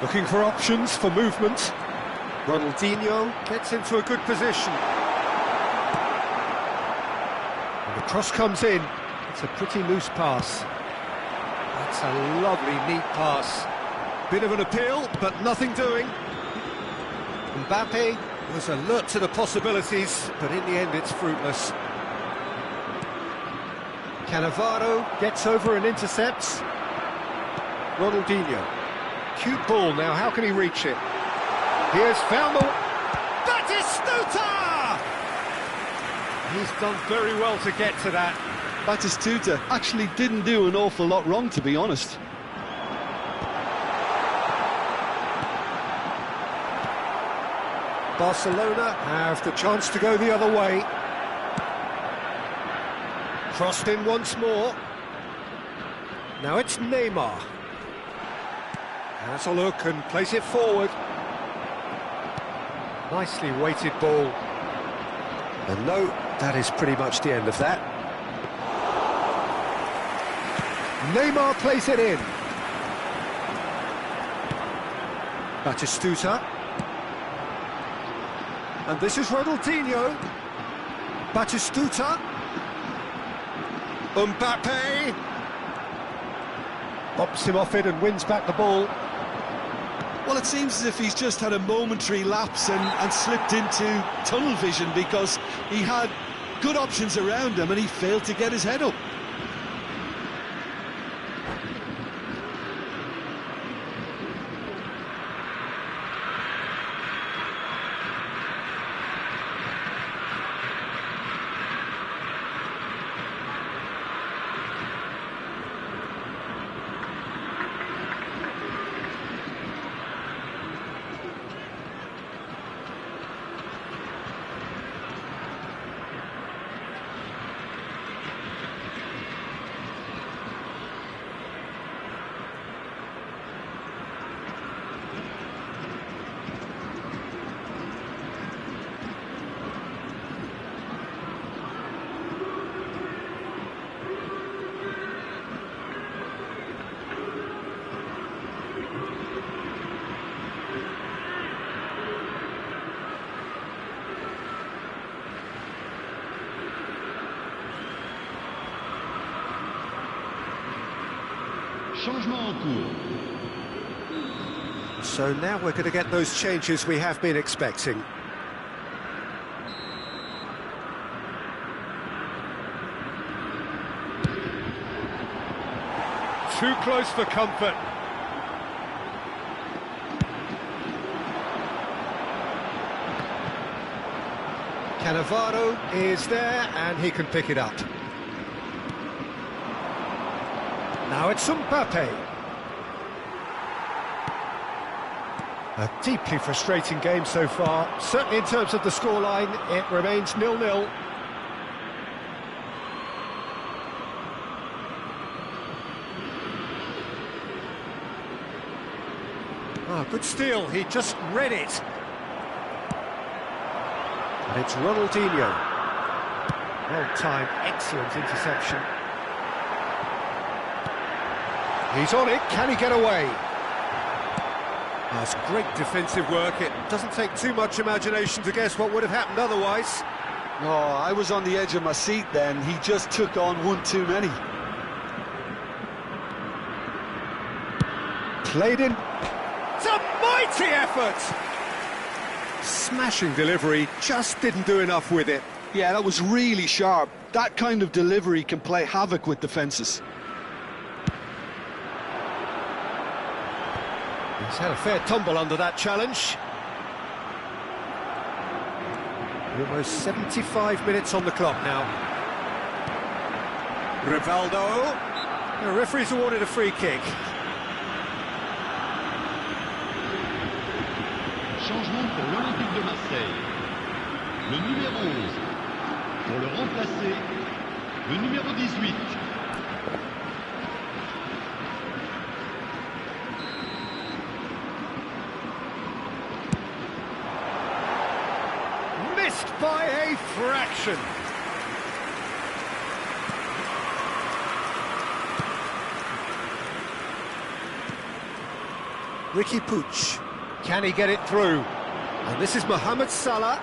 Looking for options for movement. Ronaldinho gets into a good position. And the cross comes in. It's a pretty loose pass. That's a lovely, neat pass. Bit of an appeal, but nothing doing. Mbappe was alert to the possibilities, but in the end it's fruitless. Cannavaro gets over and intercepts. Ronaldinho. Cute ball now, how can he reach it? He has found the... Batistuta! He's done very well to get to that. Batistuta actually didn't do an awful lot wrong, to be honest. Barcelona have the chance to go the other way. Crossed in once more. Now it's Neymar. Has a look and plays it forward. Nicely weighted ball. And no, that is pretty much the end of that. Neymar plays it in. Batistuta. And this is Ronaldinho. Batistuta. Mbappe. Bops him off it and wins back the ball. Well, it seems as if he's just had a momentary lapse and slipped into tunnel vision, because he had good options around him and he failed to get his head up. Changement en cours. So now we're going to get those changes we have been expecting. Too close for comfort. Cannavaro is there and he can pick it up. Now it's Mbappe. A deeply frustrating game so far. Certainly in terms of the scoreline, it remains 0-0. Ah, good steal, he just read it. And it's Ronaldinho. Well-timed, excellent interception. He's on it, can he get away? That's great defensive work. It doesn't take too much imagination to guess what would have happened otherwise. Oh, I was on the edge of my seat then. He just took on one too many. Played in. It's a mighty effort! Smashing delivery, just didn't do enough with it. Yeah, that was really sharp. That kind of delivery can play havoc with defences. He's had a fair tumble under that challenge. Almost 75 minutes on the clock now. Rivaldo. The referee's awarded a free kick. Changement pour l'Olympique de Marseille. Le numéro 11. Pour le remplacer, le numéro 18. Missed by a fraction. Ricky Puig. Can he get it through? And this is Mohamed Salah.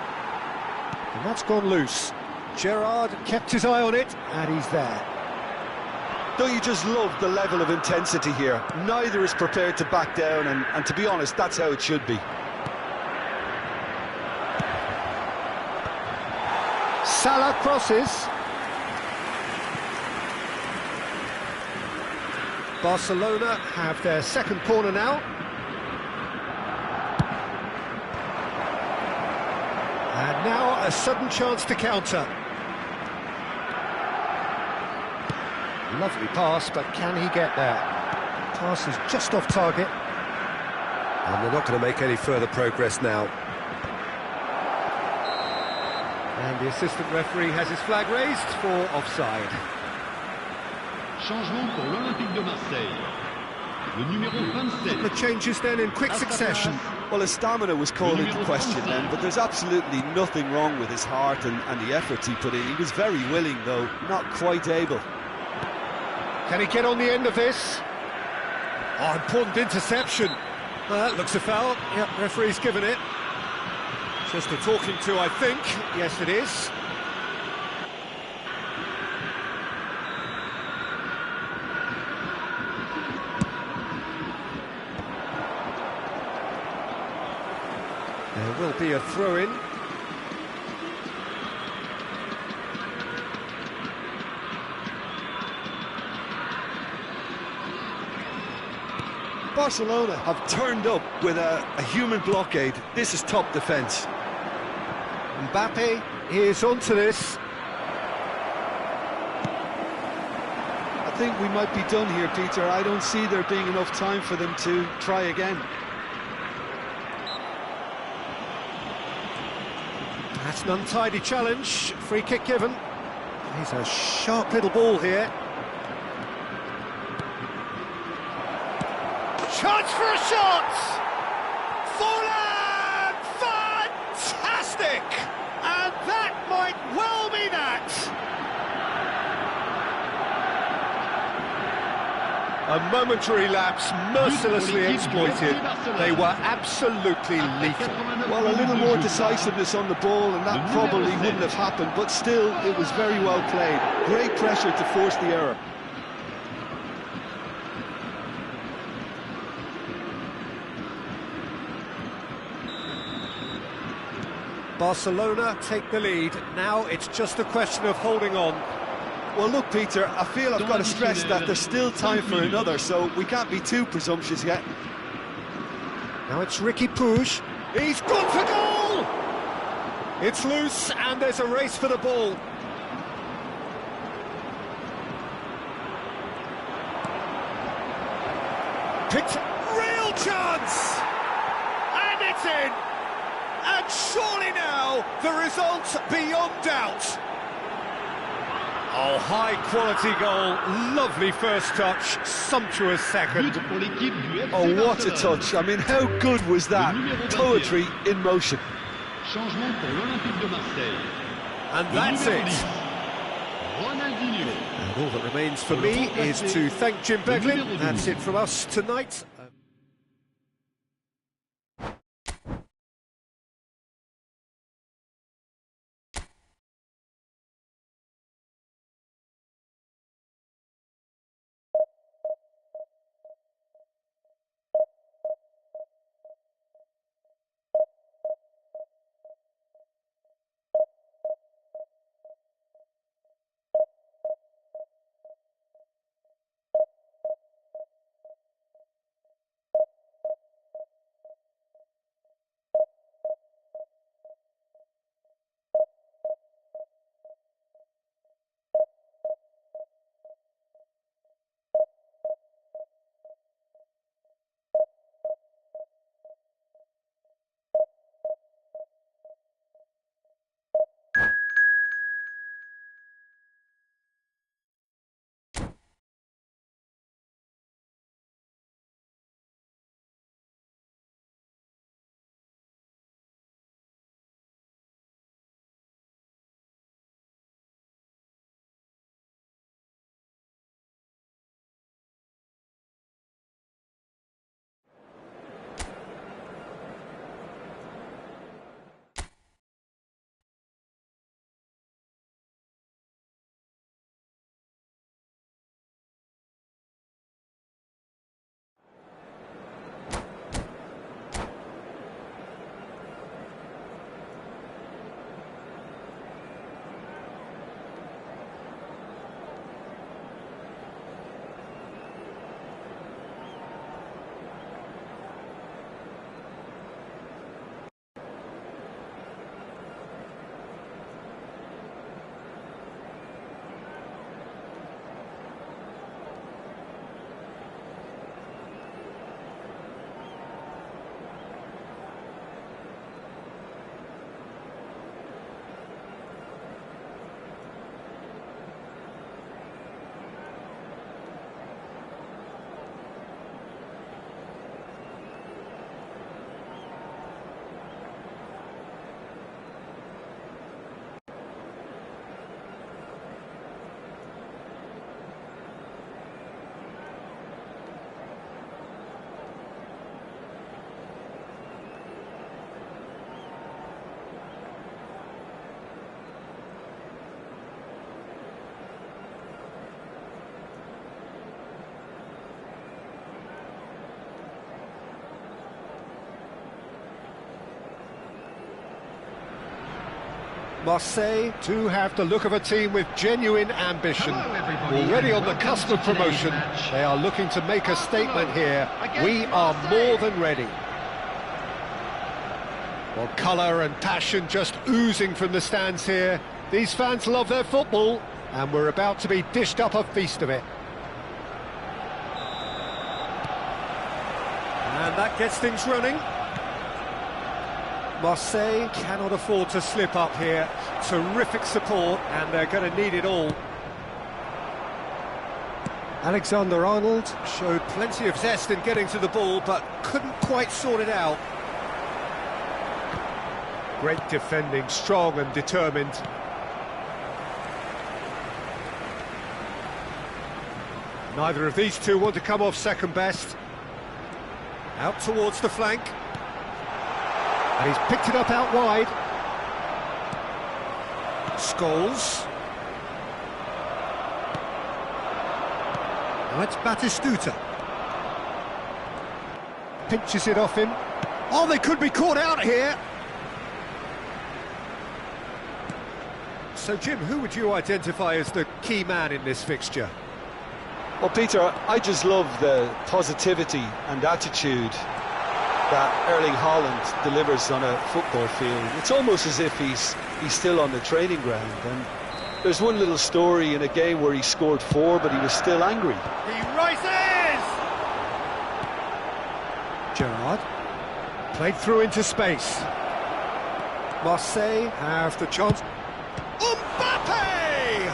And that's gone loose. Gerrard kept his eye on it, and he's there. Don't you just love the level of intensity here? Neither is prepared to back down, and to be honest, that's how it should be. Salah crosses. Barcelona have their second corner now. And now a sudden chance to counter. Lovely pass, but can he get there? Pass is just off target. And they're not going to make any further progress now. And the assistant referee has his flag raised for offside. Changement pour l'Olympique de Marseille. Le numéro 27. The changes then in quick succession. Well, his stamina was called into question then, but there's absolutely nothing wrong with his heart and the efforts he put in. He was very willing, though, not quite able. Can he get on the end of this? Oh, important interception. That looks a foul. Yeah, referee's given it. Just a talking to, I think. Yes, it is. There will be a throw-in. Barcelona have turned up with a human blockade. This is top defence. Mbappe is onto this. I think we might be done here, Peter. I don't see there being enough time for them to try again. That's an untidy challenge. Free kick given. He's a sharp little ball here. Chance for a shot! Forlan! Fantastic! And that might well be that! A momentary lapse mercilessly exploited. They were absolutely lethal. Well, a little more decisiveness on the ball and that probably wouldn't have happened, but still, it was very well played. Great pressure to force the error. Barcelona take the lead. Now it's just a question of holding on. Well, look, Peter, I feel I've got to stress that there's still time for another, so we can't be too presumptuous yet. Now it's Ricky Puig. He's gone for goal! It's loose, and there's a race for the ball. Picked, real chance! And it's in! And surely now, the result beyond doubt. Oh, high-quality goal, lovely first touch, sumptuous second. But pour l'équipe du FC Oh, what a Barcelone. touch. I mean, how good was that? Poetry in motion. Changement pour l'Olympique de Marseille. And Le that's numéro it. 10, Ronaldinho. And all that remains for me is to thank Jim Beglin. That's it from us tonight. Marseille do have the look of a team with genuine ambition. Hello, everybody, Already and on the welcome cusp to of promotion, today's match. they are looking to make a statement here. Against We are Marseille. more than ready. Well, colour and passion just oozing from the stands here. These fans love their football, and we're about to be dished up a feast of it. And that gets things running. Marseille cannot afford to slip up here. Terrific support, and they're going to need it all. Alexander-Arnold showed plenty of zest in getting to the ball, but couldn't quite sort it out. Great defending, strong and determined. Neither of these two want to come off second best. Out towards the flank. And he's picked it up out wide. Scholes. Now it's Batistuta. Pinches it off him. Oh, they could be caught out here. So, Jim, who would you identify as the key man in this fixture? Well, Peter, I just love the positivity and attitude that Erling Haaland delivers on a football field. It's almost as if he's still on the training ground. And there's one little story in a game where he scored 4, but he was still angry. He rises! Gerrard played through into space. Marseille have the chance. Mbappe!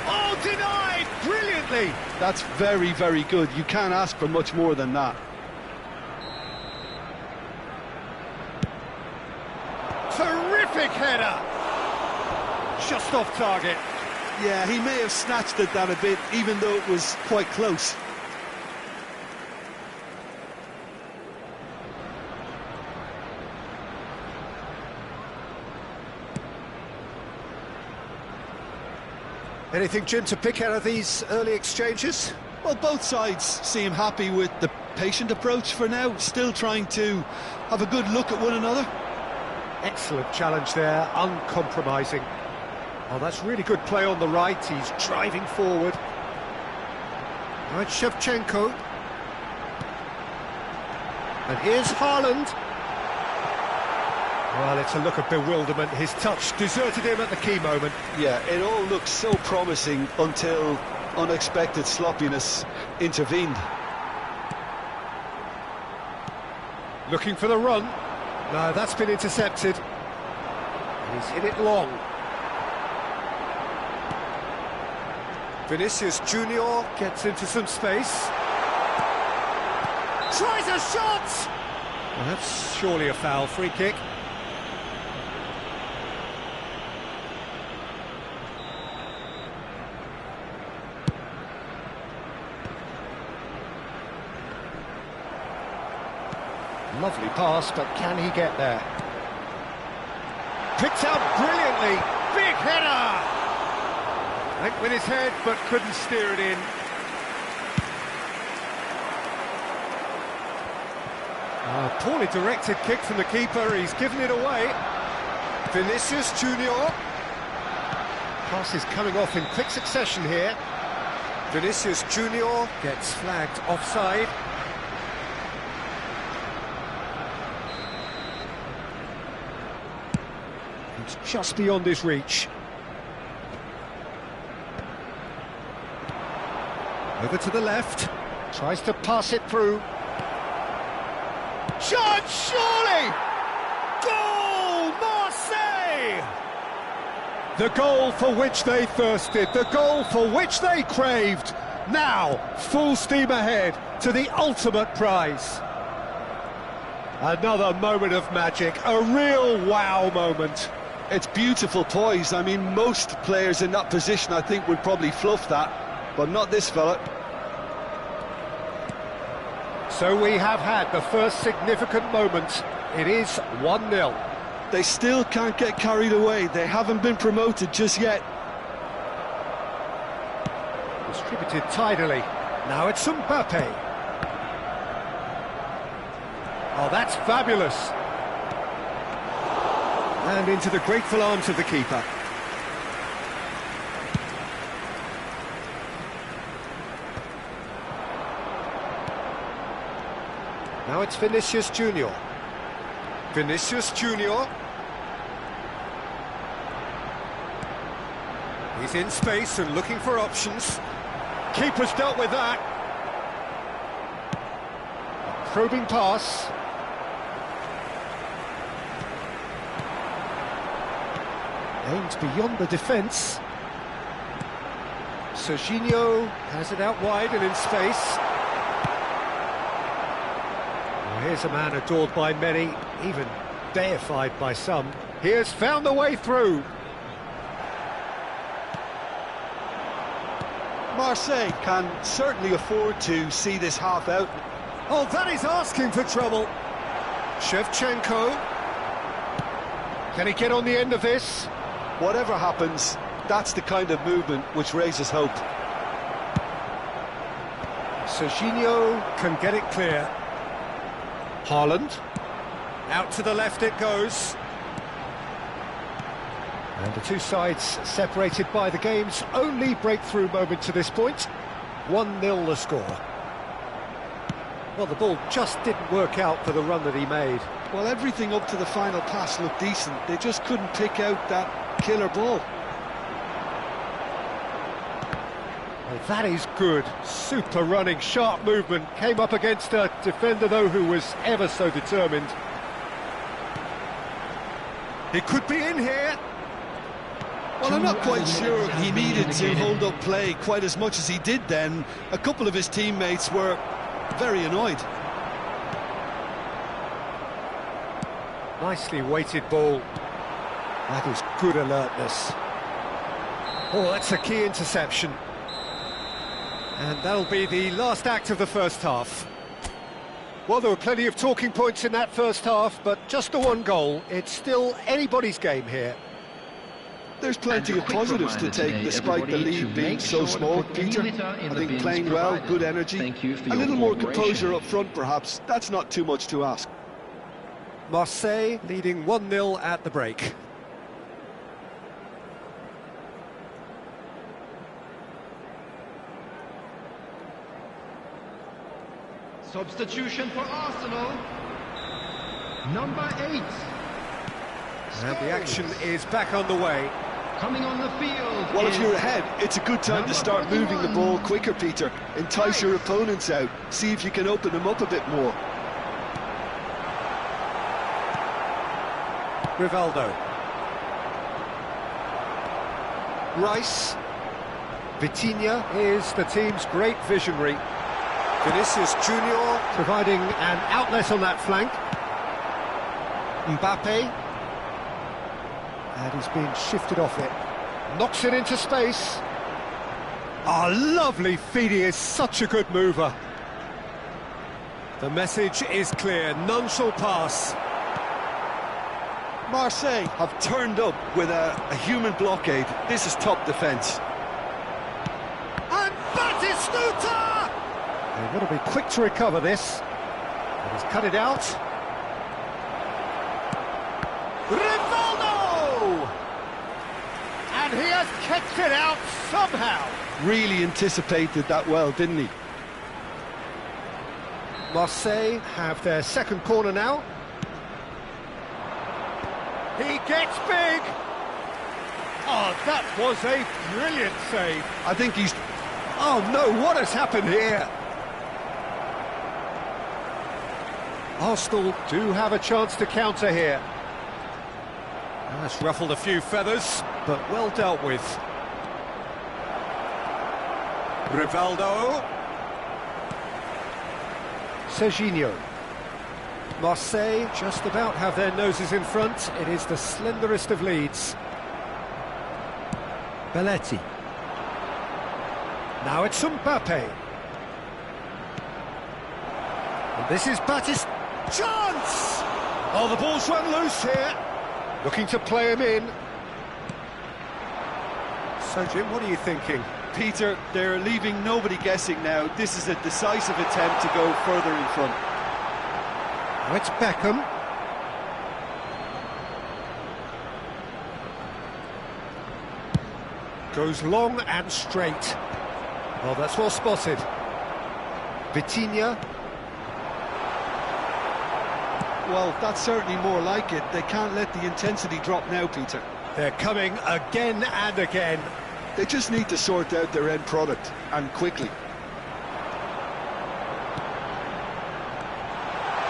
Oh, denied brilliantly! That's very, very good. You can't ask for much more than that. Terrific header! Just off target. Yeah, he may have snatched at that a bit, even though it was quite close. Anything, Jim, to pick out of these early exchanges? Well, both sides seem happy with the patient approach for now, still trying to have a good look at one another. Excellent challenge there, uncompromising. Oh, that's really good play on the right, he's driving forward. Now it's Shevchenko. And here's Haaland. Well, it's a look of bewilderment, his touch deserted him at the key moment. Yeah, it all looked so promising until unexpected sloppiness intervened. Looking for the run. No, that's been intercepted. And he's hit it long. Vinicius Junior gets into some space. Tries a shot! Well, that's surely a foul, free kick. Lovely pass, but can he get there? Picked out brilliantly. Big header! Went with his head, but couldn't steer it in. Poorly directed kick from the keeper. He's given it away. Vinicius Junior. Pass is coming off in quick succession here. Vinicius Junior gets flagged offside. It's just beyond his reach. Over to the left. Tries to pass it through. Shot, surely! Goal, Marseille! The goal for which they thirsted, the goal for which they craved. Now, full steam ahead to the ultimate prize. Another moment of magic, a real wow moment. It's beautiful poise. I mean, most players in that position, I think, would probably fluff that, but not this fella. So we have had the first significant moment. It is 1-0. They still can't get carried away. They haven't been promoted just yet. Distributed tidily. Now it's Mbappe. Oh, that's fabulous. And into the grateful arms of the keeper. Now it's Vinicius Junior. Vinicius Junior. He's in space and looking for options. Keeper's dealt with that. A probing pass. Aims beyond the defence. Serginho has it out wide and in space. Well, here's a man adored by many, even deified by some. He has found the way through. Marseille can certainly afford to see this half out. Oh, that is asking for trouble. Shevchenko. Can he get on the end of this? Whatever happens, that's the kind of movement which raises hope. Serginho can get it clear. Haaland. Out to the left it goes. And the two sides separated by the game's only breakthrough moment to this point. 1-0 the score. Well, the ball just didn't work out for the run that he made. Well, everything up to the final pass looked decent. They just couldn't pick out that killer ball. Well, that is good. Super running, sharp movement. Came up against a defender, though, who was ever so determined. It could be in here. Well, I'm not quite sure he needed to hold up play quite as much as he did then. A couple of his teammates were very annoyed. Nicely weighted ball. That is good alertness. Oh, that's a key interception. And that'll be the last act of the first half. Well, there were plenty of talking points in that first half, but just the one goal. It's still anybody's game here. There's plenty of positives to take despite the lead being so small, Peter. I think playing well, good energy, a little more composure up front perhaps. That's not too much to ask. Marseille leading 1-0 at the break. Substitution for Arsenal. Number 8. And the action is back on the way. Coming on the field. Well, if you're ahead, it's a good time to start moving the ball quicker, Peter. Entice your opponents out. See if you can open them up a bit more. Rivaldo. Rice. Vitinha is the team's great visionary. Vinicius Junior providing an outlet on that flank. Mbappe. And he's been shifted off it. Knocks it into space. Ah, lovely feed. He is such a good mover. The message is clear. None shall pass. Marseille have turned up with a human blockade. This is top defence. And Batistuta! They've got to be quick to recover this. And he's cut it out. Rivaldo! And he has kept it out somehow. Really anticipated that well, didn't he? Marseille have their second corner now. He gets big. Oh, that was a brilliant save. I think he's... Oh no, what has happened here? Arsenal do have a chance to counter here. That's ruffled a few feathers, but well dealt with. Rivaldo. Serginho. Marseille just about have their noses in front. It is the slenderest of leads. Belletti. Now it's Mbappe. And this is Batis. Chance! Oh, the ball's run loose here. Looking to play him in. So, Jim, what are you thinking? Peter, they're leaving nobody guessing now. This is a decisive attempt to go further in front. Now it's Beckham. Goes long and straight. Oh, that's well spotted. Vitinha. Well, that's certainly more like it. They can't let the intensity drop now, Peter. They're coming again and again. They just need to sort out their end product, and quickly.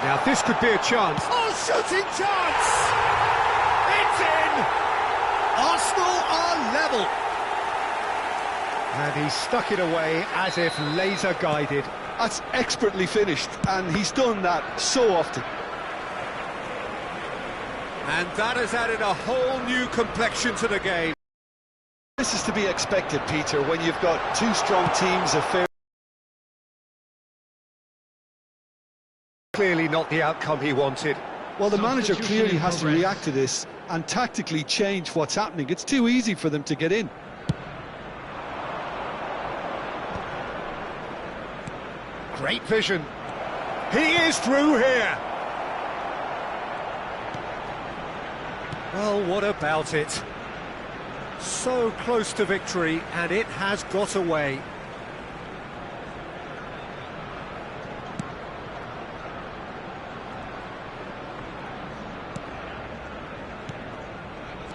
Now this could be a chance. Oh, shooting chance! It's in! Arsenal are level. And he stuck it away as if laser guided. That's expertly finished, and he's done that so often. And that has added a whole new complexion to the game. This is to be expected, Peter, when you've got two strong teams of fair... Clearly not the outcome he wanted. Well, the manager clearly has to react to this and tactically change what's happening. It's too easy for them to get in. Great vision. He is through here. Well, what about it? So close to victory, and it has got away.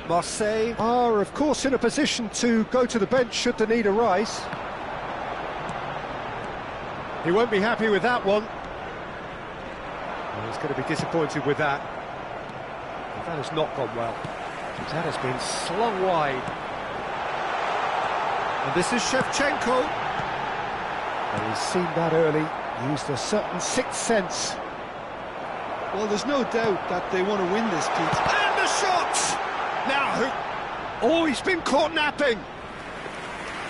Marseille are, of course, in a position to go to the bench should the need arise. He won't be happy with that one. Well, he's going to be disappointed with that. That has not gone well. That has been slung wide. And this is Shevchenko. Well, he's seen that early, used a certain sixth sense. Well, there's no doubt that they want to win this, Pete. And the shot! Now who... Oh, he's been caught napping.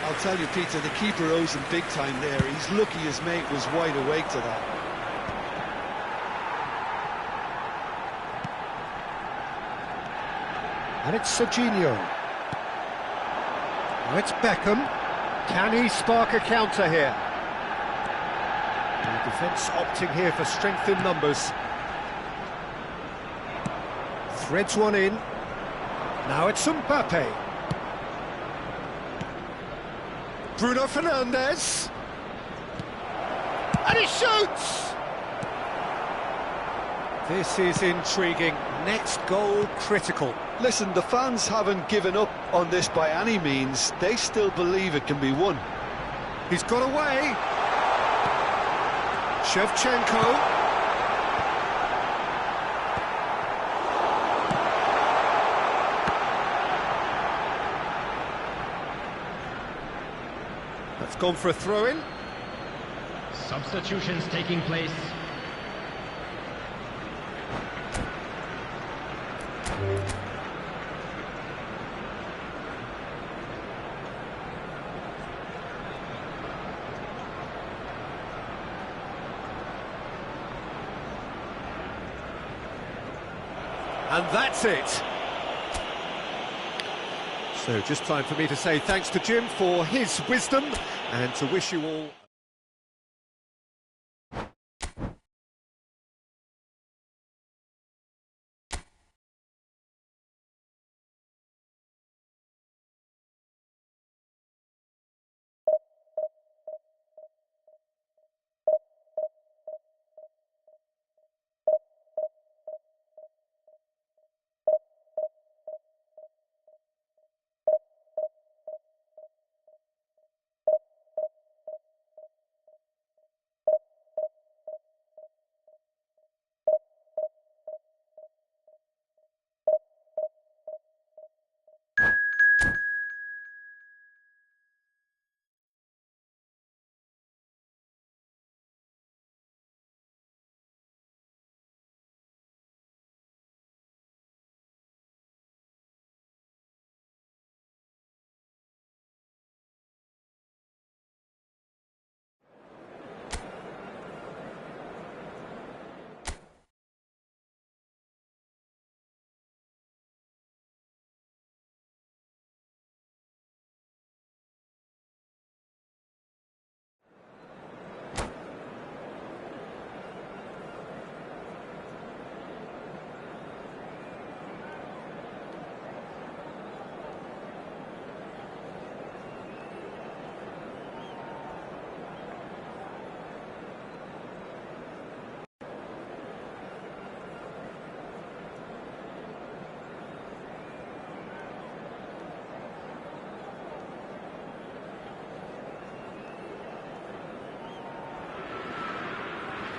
I'll tell you, Peter, the keeper owes him big time there. He's lucky his mate was wide awake to that. And it's Serginho. Now it's Beckham. Can he spark a counter here? The defence opting here for strength in numbers. Threads one in. Now it's Mbappe. Bruno Fernandes. And he shoots! This is intriguing. Next goal critical. Listen, the fans haven't given up on this by any means. They still believe it can be won. He's got away. Shevchenko. That's gone for a throw-in. Substitutions taking place. And that's it. So just time for me to say thanks to Jim for his wisdom and to wish you all...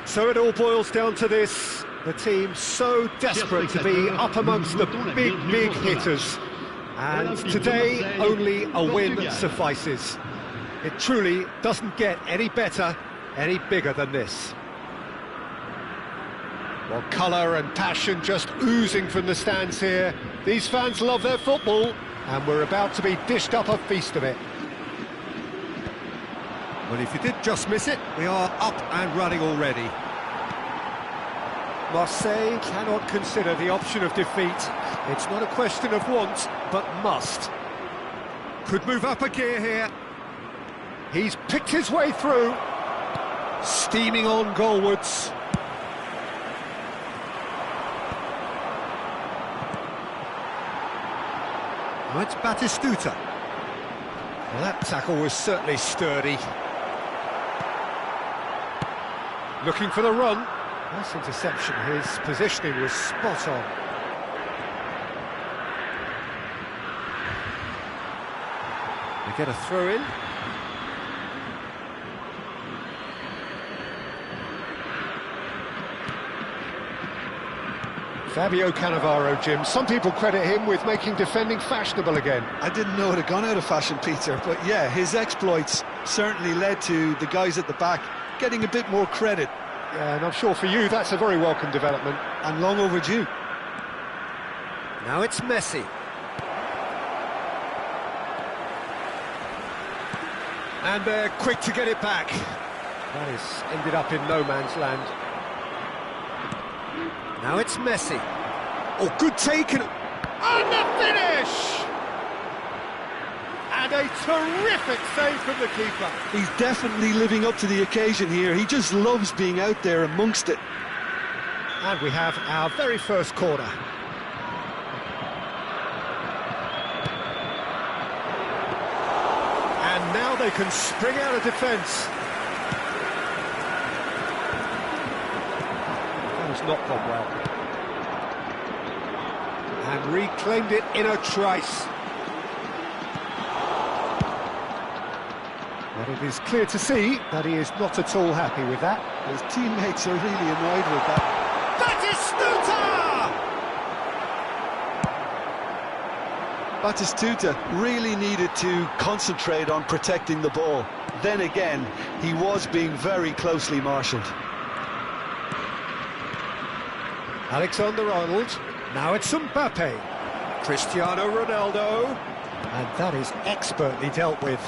So it all boils down to this. The team so desperate to be up amongst the big hitters. And today, only a win suffices. It truly doesn't get any better, any bigger than this. Well, colour and passion just oozing from the stands here. These fans love their football, and we're about to be dished up a feast of it. Well, if you did just miss it, we are up and running already. Marseille cannot consider the option of defeat. It's not a question of want, but must. Could move up a gear here. He's picked his way through. Steaming on goalwards. Now it's Batistuta. Well, that tackle was certainly sturdy. Looking for the run. Nice interception. His positioning was spot on. They get a throw in. Fabio Cannavaro, Jim. Some people credit him with making defending fashionable again. I didn't know it had gone out of fashion, Peter, but yeah, his exploits certainly led to the guys at the back getting a bit more credit. Yeah, and I'm sure for you that's a very welcome development. And long overdue. Now it's Messi. And they're quick to get it back. That has ended up in no man's land. Now it's Messi. Oh, good take and the finish! And a terrific save from the keeper. He's definitely living up to the occasion here. He just loves being out there amongst it. And we have our very first corner. And now they can spring out of defence. That has not gone well. And reclaimed it in a trice. But it is clear to see that he is not at all happy with that. His teammates are really annoyed with that. Batistuta really needed to concentrate on protecting the ball. Then again, he was being very closely marshalled. Alexander-Arnold. Now it's Mbappe. Cristiano Ronaldo. And that is expertly dealt with.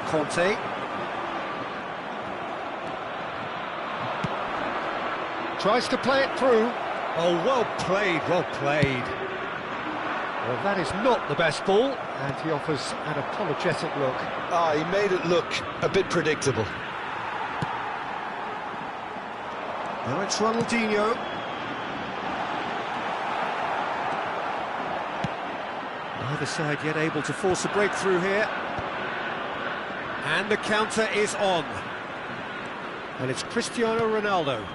Conte. Tries to play it through. Oh, well played, well played. Well, that is not the best ball, and he offers an apologetic look. He made it look a bit predictable. Now it's Ronaldinho. Neither side yet able to force a breakthrough here. And the counter is on. And it's Cristiano Ronaldo.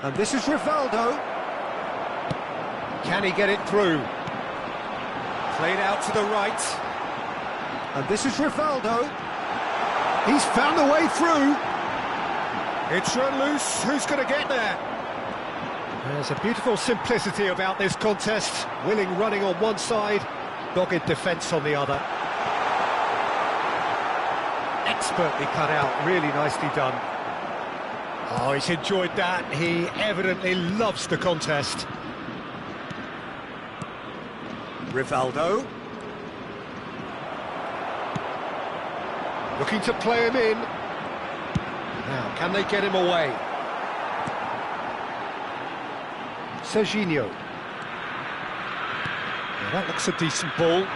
And this is Rivaldo. Can he get it through? Played out to the right. And this is Rivaldo. He's found a way through. It's run loose. Who's going to get there? There's a beautiful simplicity about this contest. Willing running on one side, dogged defence on the other. Expertly cut out, really nicely done. Oh, he's enjoyed that. He evidently loves the contest. Rivaldo. Looking to play him in. Now, can they get him away? Serginho. Now, that looks a decent ball.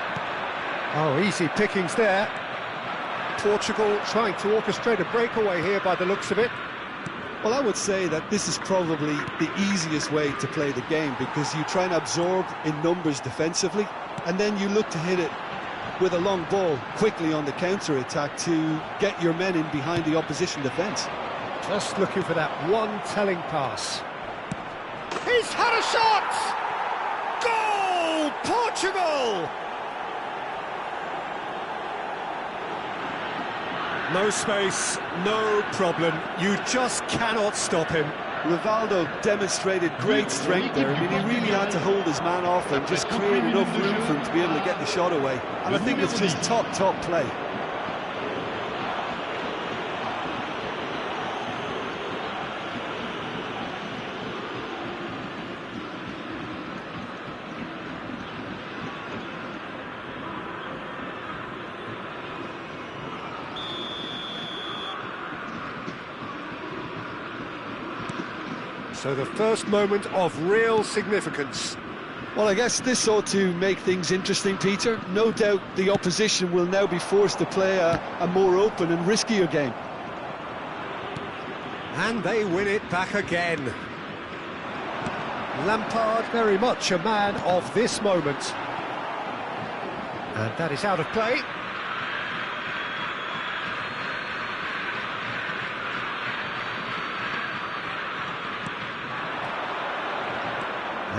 Oh, easy pickings there. Portugal trying to orchestrate a breakaway here by the looks of it. Well, I would say that this is probably the easiest way to play the game, because you try and absorb in numbers defensively, and then you look to hit it with a long ball quickly on the counter-attack to get your men in behind the opposition defence. Just looking for that one telling pass. He's had a shot! Goal! Portugal! No space, no problem. You just cannot stop him. Rivaldo demonstrated great strength there. I mean, he really had to hold his man off and just create enough room for him to be able to get the shot away. And I think it's just top play. So the first moment of real significance. Well, I guess this ought to make things interesting, Peter. No doubt the opposition will now be forced to play a more open and riskier game. And they win it back again. Lampard very much a man of this moment. And that is out of play.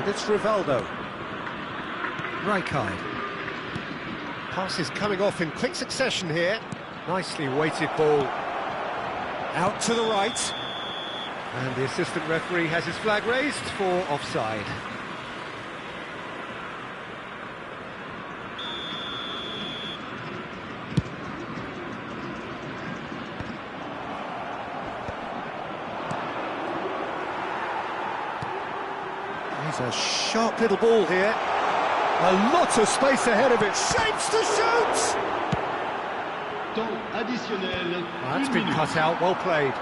And it's Rivaldo. Rijkaard. Pass is coming off in quick succession here. Nicely weighted ball. Out to the right. And the assistant referee has his flag raised for offside. He's a sharp little ball here. A lot of space ahead of it. Shapes to shoot! Temps additionnel. That's been cut out, well played.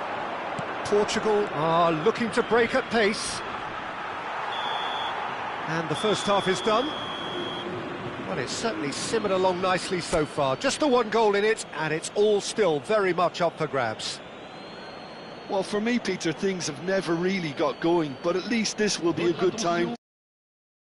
Portugal are looking to break at pace. And the first half is done. Well, it's certainly simmered along nicely so far. Just the one goal in it, and it's all still very much up for grabs. Well, for me, Peter, things have never really got going, but at least this will be a good time